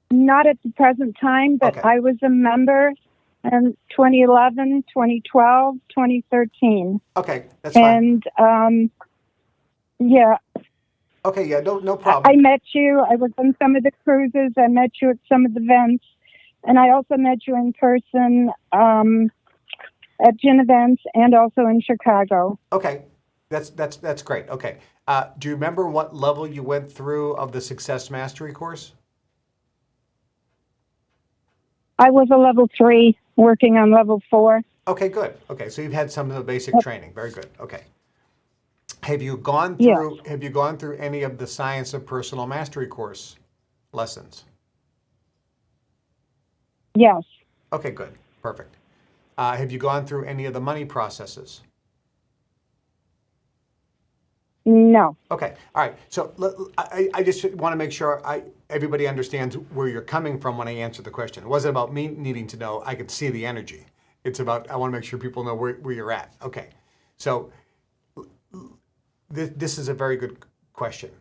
Speaker 5: Not at the present time, but
Speaker 3: Okay.
Speaker 5: I was a member in 2011, 2012, 2013.
Speaker 3: Okay, that's fine.
Speaker 5: And, yeah.
Speaker 3: Okay, yeah, no
Speaker 5: I
Speaker 3: problem.
Speaker 5: met you. I was on some of the cruises. I met you at some of the events. And I also met you in person at gin events and also in Chicago.
Speaker 3: Okay, that's great. Okay, do you remember what level you went through of the Success Mastery course?
Speaker 5: I was a level 3 working on level 4.
Speaker 3: Okay, good. Okay, so you've had some of the basic training. Very good. Okay. Have you gone
Speaker 5: Yes.
Speaker 3: through any of the Science of Personal Mastery course lessons?
Speaker 5: Yes.
Speaker 3: Okay, good. Perfect. Have you gone through any of the money processes?
Speaker 5: No.
Speaker 3: Okay. All right. So I just want to make sure everybody understands where you're coming from when I answer the question. It wasn't about me needing to know. I could see the energy. It's about, I want to make sure people know where you're at. Okay. So this is a very good question.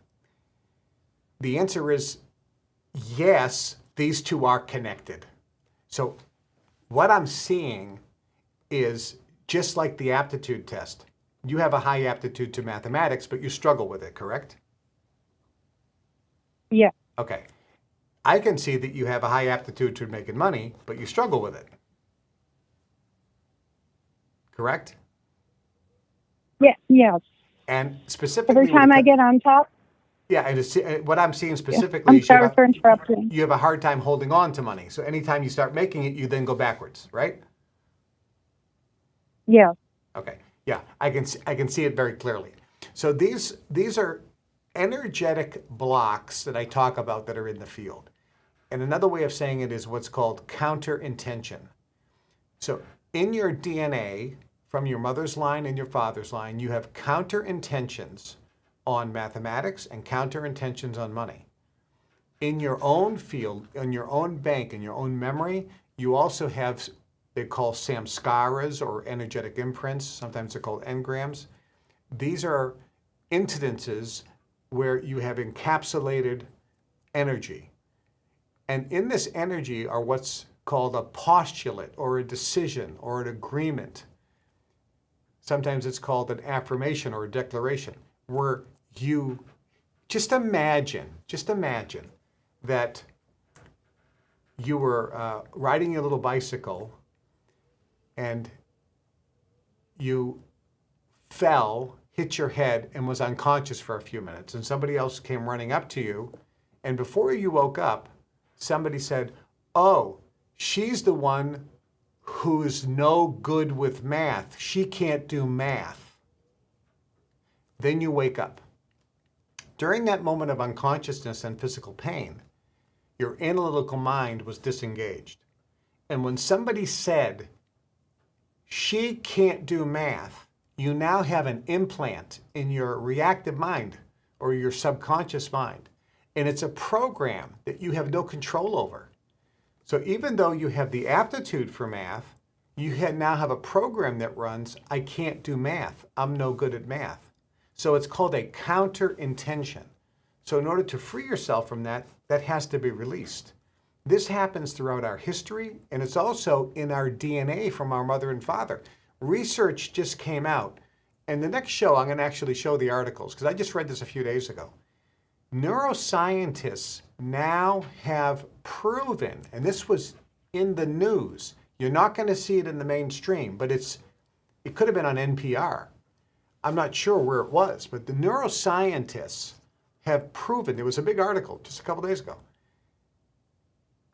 Speaker 3: The answer is yes, these two are connected. So what I'm seeing is just like the aptitude test. You have a high aptitude to mathematics, but you struggle with it, correct?
Speaker 5: Yeah.
Speaker 3: Okay. I can see that you have a high aptitude to making money, but you struggle with it. Correct?
Speaker 5: Yeah. Yes.
Speaker 3: And specifically,
Speaker 5: Every time I get on top.
Speaker 3: yeah, and what I'm seeing specifically
Speaker 5: I'm
Speaker 3: is
Speaker 5: sorry for interrupting.
Speaker 3: you have a hard time holding on to money. So anytime you start making it, you then go backwards, right?
Speaker 5: Yeah.
Speaker 3: Okay. Yeah, I can see it very clearly. So these are energetic blocks that I talk about that are in the field. And another way of saying it is what's called counter intention. So in your DNA, from your mother's line and your father's line, you have counter intentions on mathematics and counter intentions on money. In your own field, in your own bank, in your own memory, you also have, they call samskaras or energetic imprints. Sometimes they're called engrams. These are incidences where you have encapsulated energy. And in this energy are what's called a postulate or a decision or an agreement. Sometimes it's called an affirmation or a declaration, where you just imagine that you were riding your little bicycle and you fell, hit your head, and was unconscious for a few minutes. And somebody else came running up to you. And before you woke up, somebody said, "Oh, she's the one who's no good with math. She can't do math." Then you wake up. During that moment of unconsciousness and physical pain, your analytical mind was disengaged. And when somebody said, "She can't do math," you now have an implant in your reactive mind or your subconscious mind. And it's a program that you have no control over. So even though you have the aptitude for math, you now have a program that runs, "I can't do math. I'm no good at math." So it's called a counter intention. So in order to free yourself from that, that has to be released. This happens throughout our history, and it's also in our DNA from our mother and father. Research just came out, and the next show I'm going to actually show the articles, because I just read this a few days ago. Neuroscientists now have proven, and this was in the news, you're not going to see it in the mainstream, but it could have been on NPR. I'm not sure where it was, but the neuroscientists have proven, there was a big article just a couple days ago,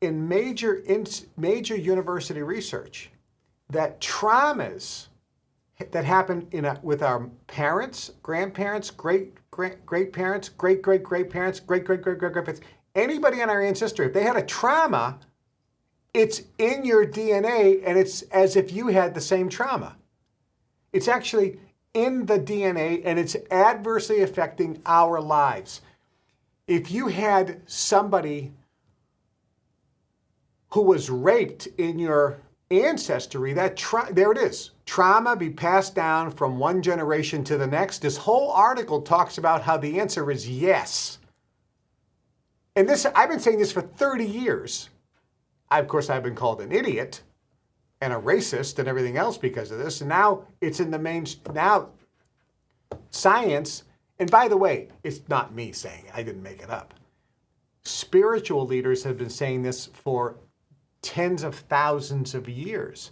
Speaker 3: in major university research, that traumas that happen with our parents, grandparents, great-great-parents, great-great-great-parents, great-great-great-great-grandparents, anybody in our ancestry, if they had a trauma, it's in your DNA and it's as if you had the same trauma. It's actually in the DNA and it's adversely affecting our lives. If you had somebody who was raped in your ancestry, there it is. Trauma be passed down from one generation to the next. This whole article talks about how the answer is yes. And I've been saying this for 30 years. Of course, I've been called an idiot and a racist and everything else because of this. And now it's in the now science, and by the way, it's not me saying it. I didn't make it up. Spiritual leaders have been saying this for tens of thousands of years.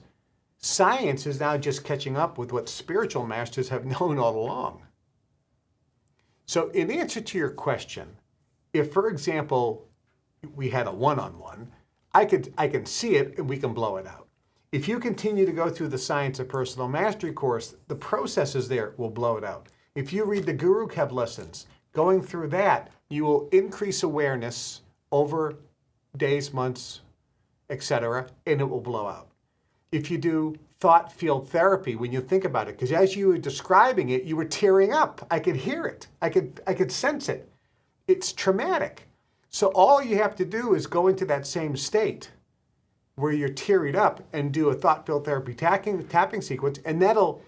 Speaker 3: Science is now just catching up with what spiritual masters have known all along. So in answer to your question, if, for example, we had a one-on-one, I can see it and we can blow it out. If you continue to go through the Science of Personal Mastery course, the processes there will blow it out. If you read the Guru Kev lessons, going through that, you will increase awareness over days, months, etc., and it will blow out. If you do thought field therapy, when you think about it, because as you were describing it, you were tearing up. I could hear it. I could sense it. It's traumatic. So all you have to do is go into that same state where you're tearing up and do a thought field therapy tapping sequence, and that'll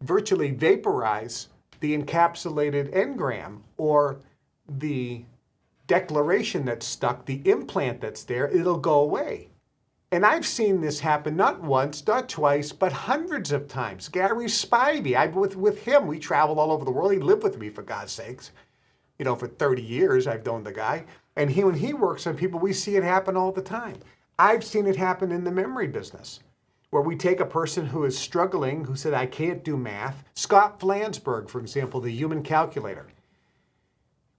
Speaker 3: virtually vaporize the encapsulated engram or the declaration that's stuck, the implant that's there, it'll go away. And I've seen this happen not once, not twice, but hundreds of times. Gary Spivey, with him, we traveled all over the world. He lived with me, for God's sakes. You know, for 30 years, I've known the guy. And when he works on people, we see it happen all the time. I've seen it happen in the memory business, where we take a person who is struggling, who said, I can't do math. Scott Flansburgh, for example, the human calculator.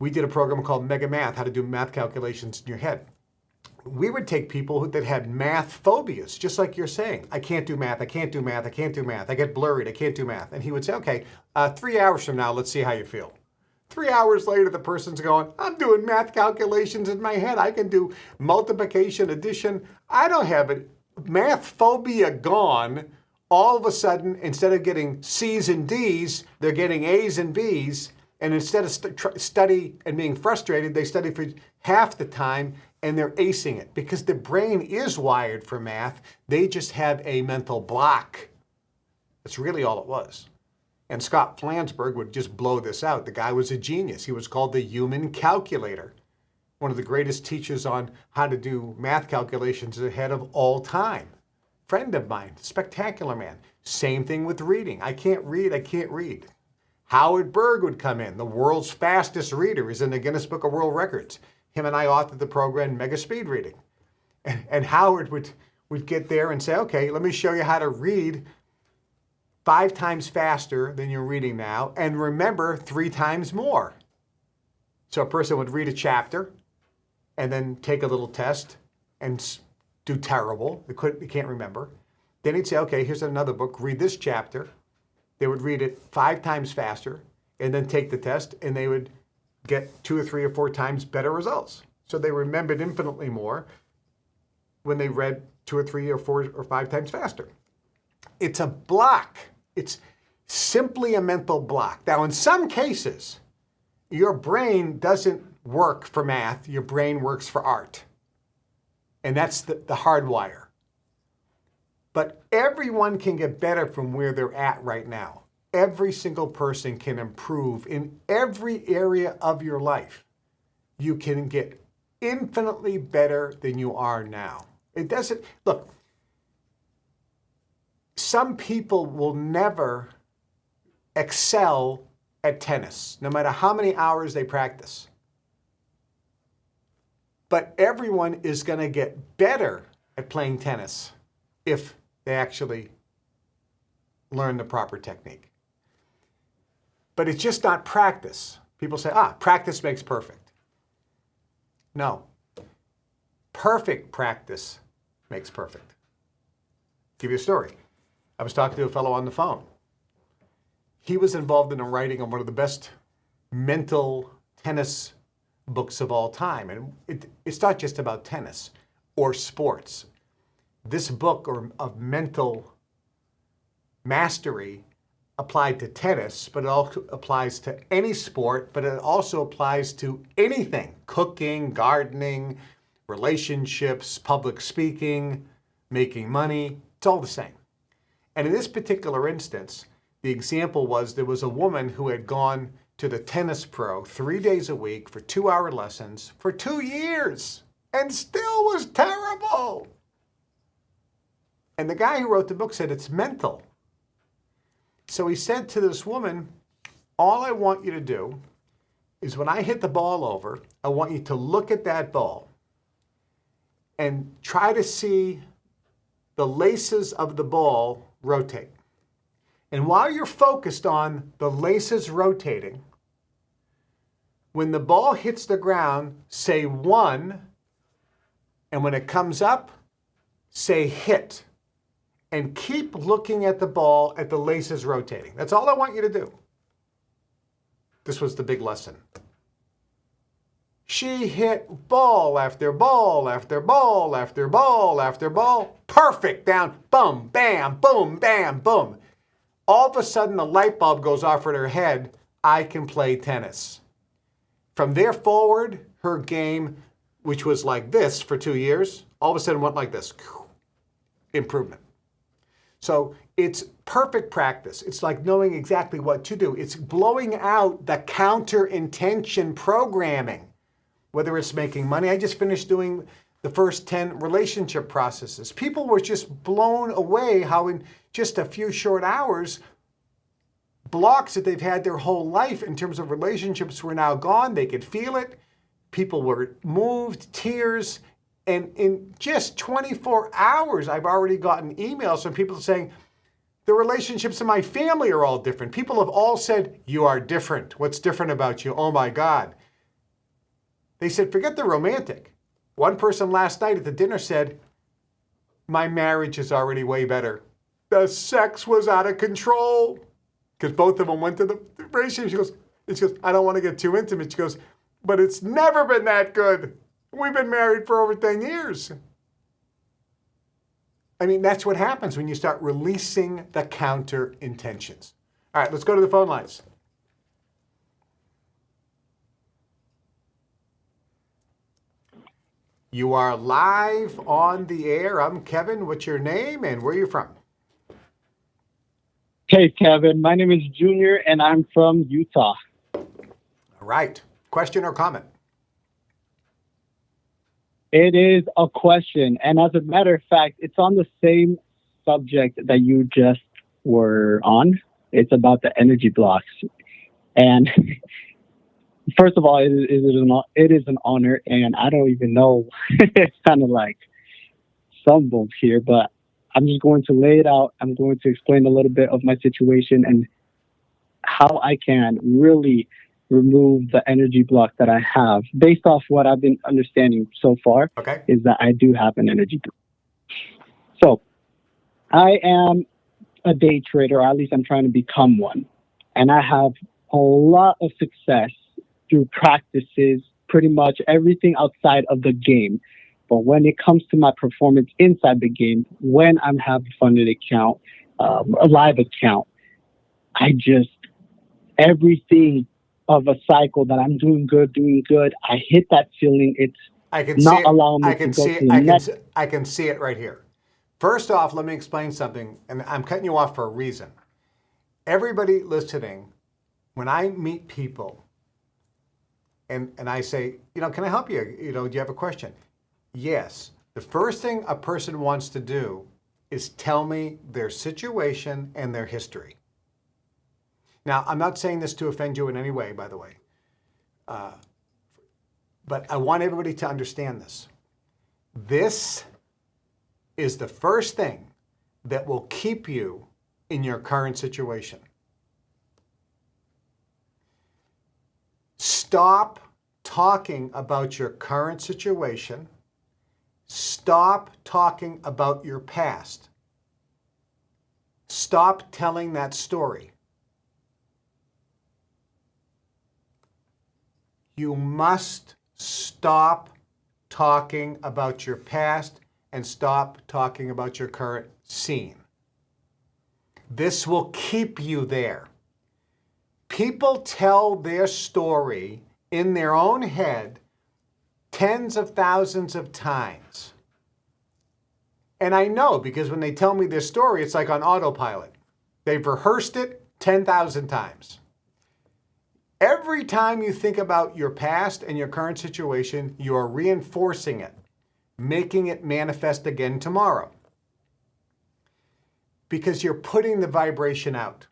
Speaker 3: We did a program called Mega Math, how to do math calculations in your head. We would take people that had math phobias, just like you're saying. I can't do math, I can't do math, I can't do math. I get blurred, I can't do math. And he would say, okay, 3 hours from now, let's see how you feel. 3 hours later, the person's going, I'm doing math calculations in my head. I can do multiplication, addition. I don't have it. Math phobia gone. All of a sudden, instead of getting C's and D's, they're getting A's and B's. And instead of study and being frustrated, they study for half the time and they're acing it because the brain is wired for math. They just have a mental block. That's really all it was. And Scott Flansburgh would just blow this out. The guy was a genius. He was called the human calculator, one of the greatest teachers on how to do math calculations ahead of all time. Friend of mine, spectacular man. Same thing with reading. I can't read, I can't read. Howard Berg would come in, the world's fastest reader. He's in the Guinness Book of World Records. Him and I authored the program Mega Speed Reading. And Howard would get there and say, okay, let me show you how to read 5 times faster than you're reading now, and remember 3 times more. So a person would read a chapter and then take a little test and do terrible. They can't remember. Then he'd say, okay, here's another book, read this chapter. They would read it 5 times faster and then take the test, and they would get 2 or 3 or 4 times better results. So they remembered infinitely more when they read 2 or 3 or 4 or 5 times faster. It's a block. It's simply a mental block. Now, in some cases, your brain doesn't work for math. Your brain works for art. And that's the hardwire. But everyone can get better from where they're at right now. Every single person can improve in every area of your life. You can get infinitely better than you are now. It doesn't, look, some people will never excel at tennis, no matter how many hours they practice. But everyone is going to get better at playing tennis if they actually learn the proper technique. But it's just not practice. People say, practice makes perfect. No. Perfect practice makes perfect. I'll give you a story. I was talking to a fellow on the phone. He was involved in the writing of one of the best mental tennis books of all time. And it's not just about tennis or sports. This book of mental mastery applied to tennis, but it also applies to any sport, but it also applies to anything: cooking, gardening, relationships, public speaking, making money. It's all the same. And in this particular instance, the example was there was a woman who had gone to the tennis pro 3 days a week for 2-hour lessons for 2 years and still was terrible. And the guy who wrote the book said it's mental. So he said to this woman, all I want you to do is when I hit the ball over, I want you to look at that ball and try to see the laces of the ball rotate. And while you're focused on the laces rotating, when the ball hits the ground, say 1, and when it comes up, say hit. And keep looking at the ball, at the laces rotating. That's all I want you to do. This was the big lesson. She hit ball after ball after ball after ball after ball. Perfect, down, boom, bam, boom, bam, boom. All of a sudden, the light bulb goes off in her head. I can play tennis. From there forward, her game, which was like this for 2 years, all of a sudden went like this. Improvement. So it's perfect practice. It's like knowing exactly what to do. It's blowing out the counter-intention programming. whether it's making money. I just finished doing the first 10 relationship processes. People were just blown away how in just a few short hours, blocks that they've had their whole life in terms of relationships were now gone. They could feel it. People were moved, tears. And in just 24 hours, I've already gotten emails from people saying, the relationships in my family are all different. People have all said, you are different. What's different about you? Oh my God. They said, forget the romantic. One person last night at the dinner said, my marriage is already way better. The sex was out of control. Because both of them went to the relationship. She goes, I don't want to get too intimate. She goes, but it's never been that good. We've been married for over 10 years. I mean, that's what happens when you start releasing the counter intentions. All right, let's go to the phone lines. You are live on the air. I'm Kevin. What's your name and where are you from?
Speaker 6: Hey, Kevin. My name is Junior, and I'm from Utah.
Speaker 3: All right. Question or comment?
Speaker 6: It is a question, and as a matter of fact, it's on the same subject that you just were on. It's about the energy blocks. And first of all, it is an honor, and I don't even know. It's kind of like stumbled here, but I'm just going to lay it out. I'm going to explain a little bit of my situation and how I can really remove the energy block that I have. Based off what I've been understanding so far, is that I do have an energy block. So I am a day trader, or at least I'm trying to become one. And I have a lot of success through practices, pretty much everything outside of the game. But when it comes to my performance inside the game, when I'm having a funded account, a live account, everything of a cycle that I'm doing good, I hit that ceiling. It's not allowing me to go to the next.
Speaker 3: I can see it right here. First off, let me explain something, and I'm cutting you off for a reason. Everybody listening, when I meet people and I say, can I help you? Do you have a question? Yes. The first thing a person wants to do is tell me their situation and their history. Now, I'm not saying this to offend you in any way, by the way. But I want everybody to understand this. This is the first thing that will keep you in your current situation. Stop talking about your current situation. Stop talking about your past. Stop telling that story. You must stop talking about your past and stop talking about your current scene. This will keep you there. People tell their story in their own head tens of thousands of times. And I know because when they tell me their story, it's like on autopilot. They've rehearsed it 10,000 times. Every time you think about your past and your current situation, you are reinforcing it, making it manifest again tomorrow. Because you're putting the vibration out.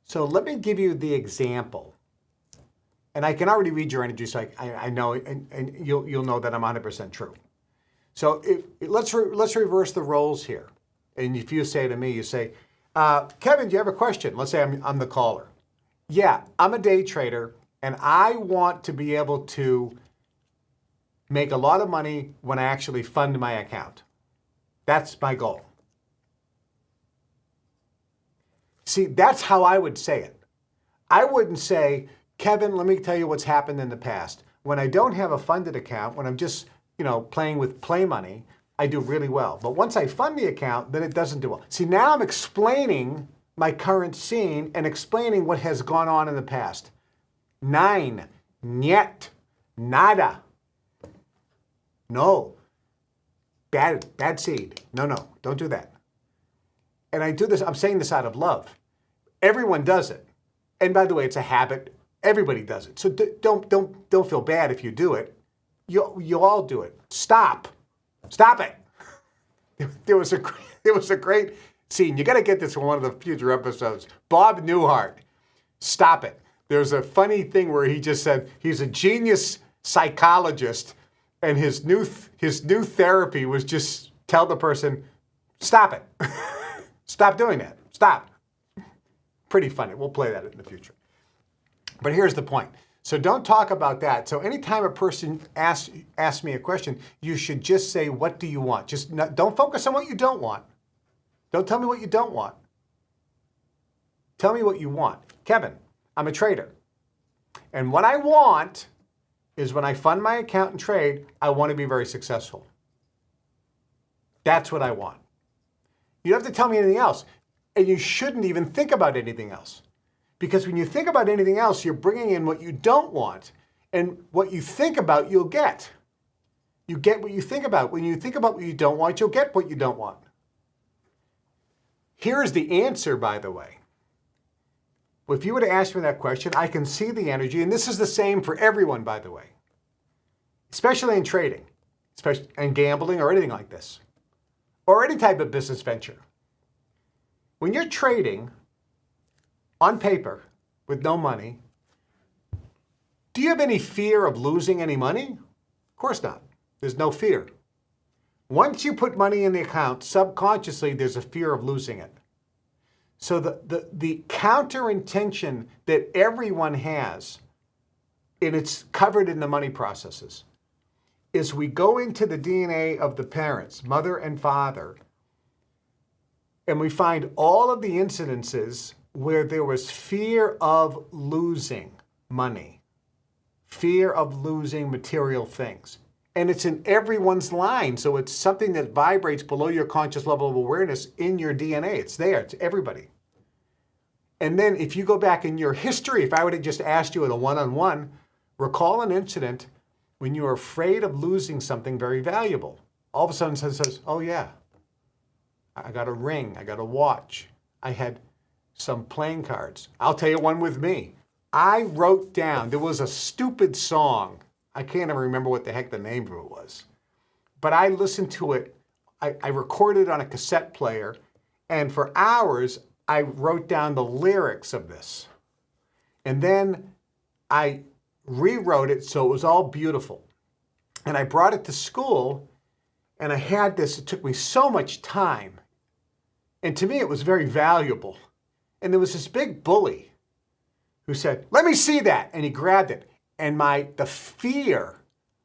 Speaker 3: So let me give you the example. And I can already read your energy, so I know, and you'll know that I'm 100% true. So let's reverse the roles here. And if you say to me, you say, Kevin, do you have a question? Let's say I'm the caller. Yeah, I'm a day trader, and I want to be able to make a lot of money when I actually fund my account. That's my goal. See, that's how I would say it. I wouldn't say, Kevin, let me tell you what's happened in the past. When I don't have a funded account, when I'm just, playing with play money, I do really well. But once I fund the account, then it doesn't do well. See, now I'm explaining my current scene and explaining what has gone on in the past. 9, niet, nada. No. Bad seed. No, don't do that. And I do this, I'm saying this out of love. Everyone does it. And by the way, it's a habit. Everybody does it. So don't feel bad if you do it. You all do it. Stop it. There was a great scene. You got to get this in one of the future episodes. Bob Newhart. Stop it. There's a funny thing where he just said he's a genius psychologist, and his new therapy was just tell the person, stop it. Stop doing that. Stop. Pretty funny. We'll play that in the future. But here's the point. So don't talk about that. So anytime a person asks me a question, you should just say, what do you want? Don't focus on what you don't want. Don't tell me what you don't want. Tell me what you want. Kevin, I'm a trader. And what I want is when I fund my account and trade, I want to be very successful. That's what I want. You don't have to tell me anything else. And you shouldn't even think about anything else. Because when you think about anything else, you're bringing in what you don't want. And what you think about, you'll get. You get what you think about. When you think about what you don't want, you'll get what you don't want. Here's the answer, by the way. If you were to ask me that question, I can see the energy. And this is the same for everyone, by the way. Especially in trading, especially and gambling or anything like this. Or any type of business venture. When you're trading on paper with no money, do you have any fear of losing any money? Of course not. There's no fear. Once you put money in the account, subconsciously there's a fear of losing it. So the counter intention that everyone has, and it's covered in the money processes, is we go into the DNA of the parents, mother and father, and we find all of the incidences where there was fear of losing money, fear of losing material things. And it's in everyone's line, so it's something that vibrates below your conscious level of awareness in your DNA. It's there, it's everybody. And then if you go back in your history, if I would have just asked you in a one-on-one, recall an incident when you were afraid of losing something very valuable. All of a sudden it says, oh yeah, I got a ring, I got a watch, I had some playing cards. I'll tell you one with me. I wrote down, there was a stupid song. I can't even remember what the heck the name of it was. But I listened to it. I recorded it on a cassette player. And for hours, I wrote down the lyrics of this. And then I rewrote it so it was all beautiful. And I brought it to school. And I had this. It took me so much time. And to me, it was very valuable. And there was this big bully who said, let me see that. And he grabbed it. And the fear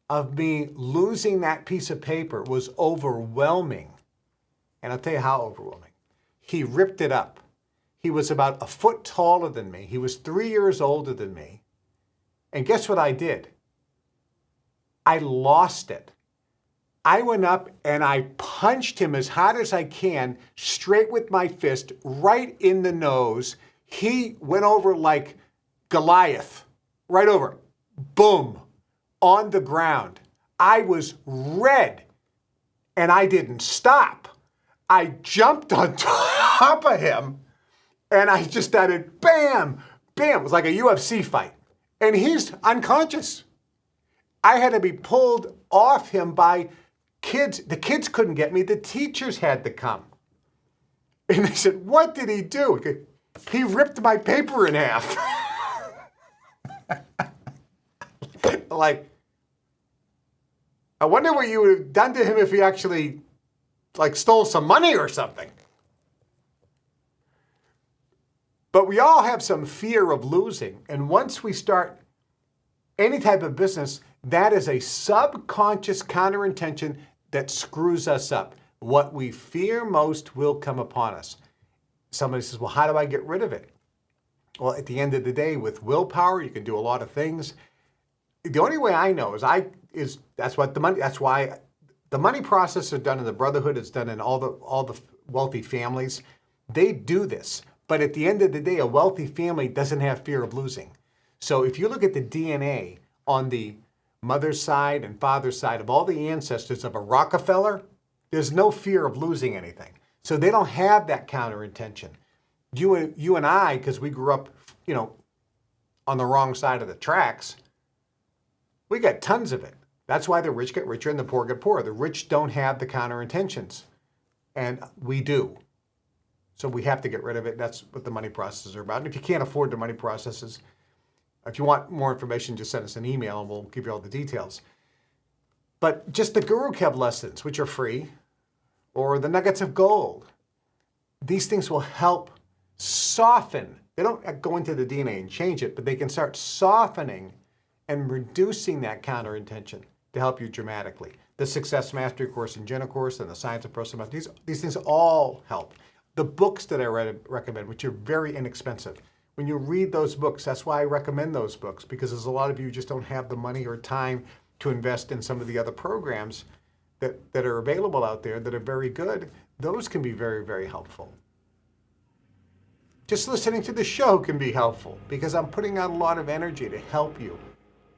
Speaker 3: of me losing that piece of paper was overwhelming. And I'll tell you how overwhelming. He ripped it up. He was about a foot taller than me. He was 3 years older than me. And guess what I did? I lost it. I went up and I punched him as hard as I can, straight with my fist, right in the nose. He went over like Goliath, right over. Boom, on the ground. I was red, and I didn't stop. I jumped on top of him, and I just started bam, bam. It was like a UFC fight, and he's unconscious. I had to be pulled off him by kids. The kids couldn't get me. The teachers had to come. And they said, what did he do? He ripped my paper in half. Like, I wonder what you would have done to him if he actually, stole some money or something. But we all have some fear of losing. And once we start any type of business, that is a subconscious counterintention that screws us up. What we fear most will come upon us. Somebody says, well, how do I get rid of it? Well, at the end of the day, with willpower, you can do a lot of things. The only way I know that's why the money process is done in the Brotherhood. It's done in all the wealthy families. They do this, but at the end of the day, a wealthy family doesn't have fear of losing. So if you look at the DNA on the mother's side and father's side of all the ancestors of a Rockefeller, there's no fear of losing anything. So they don't have that counterintention. You and I, because we grew up, on the wrong side of the tracks, we got tons of it. That's why the rich get richer and the poor get poorer. The rich don't have the counter intentions, and we do. So we have to get rid of it. That's what the money processes are about. And if you can't afford the money processes, if you want more information, just send us an email and we'll give you all the details. But just the Guru Kev lessons, which are free, or the nuggets of gold, these things will help soften. They don't go into the DNA and change it, but they can start softening and reducing that counter intention to help you dramatically. The Success Mastery course and Jenna course and the Science of Personal Mastery, these things all help. The books that I recommend, which are very inexpensive, when you read those books, that's why I recommend those books, because there's a lot of you just don't have the money or time to invest in some of the other programs that are available out there that are very good. Those can be very, very helpful. Just listening to the show can be helpful because I'm putting out a lot of energy to help you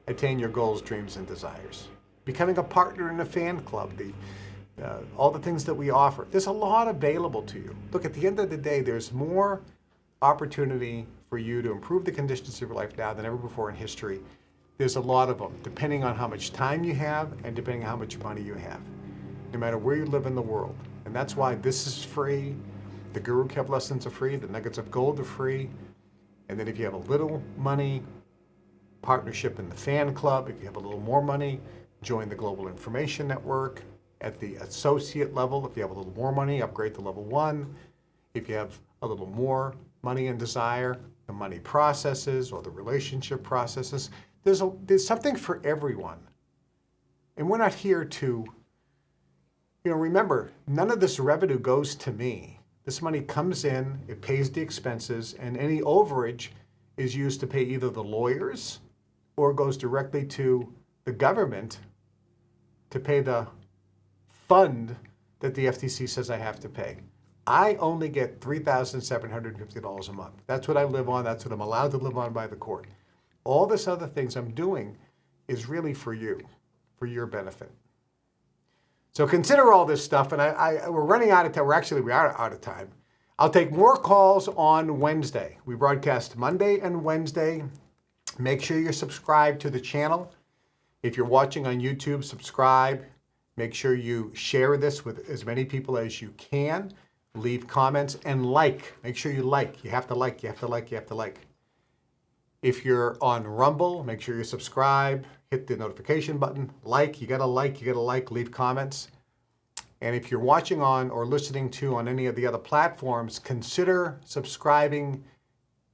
Speaker 3: attain your goals, dreams, and desires. Becoming a partner in a fan club, all the things that we offer. There's a lot available to you. Look, at the end of the day, there's more opportunity for you to improve the conditions of your life now than ever before in history. There's a lot of them, depending on how much time you have and depending on how much money you have, no matter where you live in the world. And that's why this is free. The Guru Kev lessons are free. The Nuggets of Gold are free. And then if you have a little money, partnership in the fan club. If you have a little more money, join the Global Information Network. At the associate level, if you have a little more money, upgrade to level 1. If you have a little more money and desire, the money processes or the relationship processes. There's something for everyone. And we're not here to, remember, none of this revenue goes to me. This money comes in, it pays the expenses, and any overage is used to pay either the lawyers or goes directly to the government to pay the fund that the FTC says I have to pay. I only get $3,750 a month. That's what I live on. That's what I'm allowed to live on by the court. All this other things I'm doing is really for you, for your benefit. So consider all this stuff, and we're running out of time. We are out of time. I'll take more calls on Wednesday. We broadcast Monday and Wednesday. Make sure you're subscribed to the channel. If you're watching on YouTube, subscribe. Make sure you share this with as many people as you can. Leave comments and like. Make sure you like. You have to like, you have to like, you have to like. If you're on Rumble, make sure you subscribe. Hit the notification button. Like, you gotta like, leave comments. And if you're watching on or listening to on any of the other platforms, consider subscribing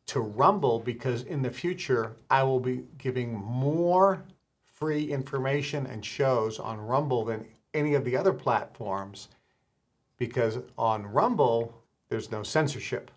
Speaker 3: to Rumble, because in the future, I will be giving more free information and shows on Rumble than any of the other platforms, because on Rumble, there's no censorship.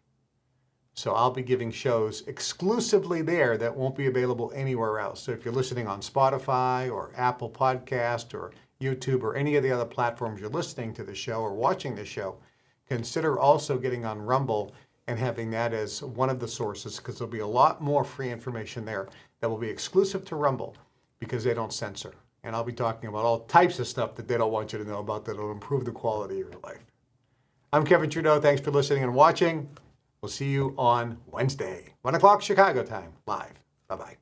Speaker 3: So I'll be giving shows exclusively there that won't be available anywhere else. So if you're listening on Spotify or Apple Podcast or YouTube or any of the other platforms you're listening to the show or watching the show, consider also getting on Rumble and having that as one of the sources, because there'll be a lot more free information there that will be exclusive to Rumble because they don't censor. And I'll be talking about all types of stuff that they don't want you to know about that will improve the quality of your life. I'm Kevin Trudeau. Thanks for listening and watching. We'll see you on Wednesday, 1 o'clock Chicago time, live. Bye-bye.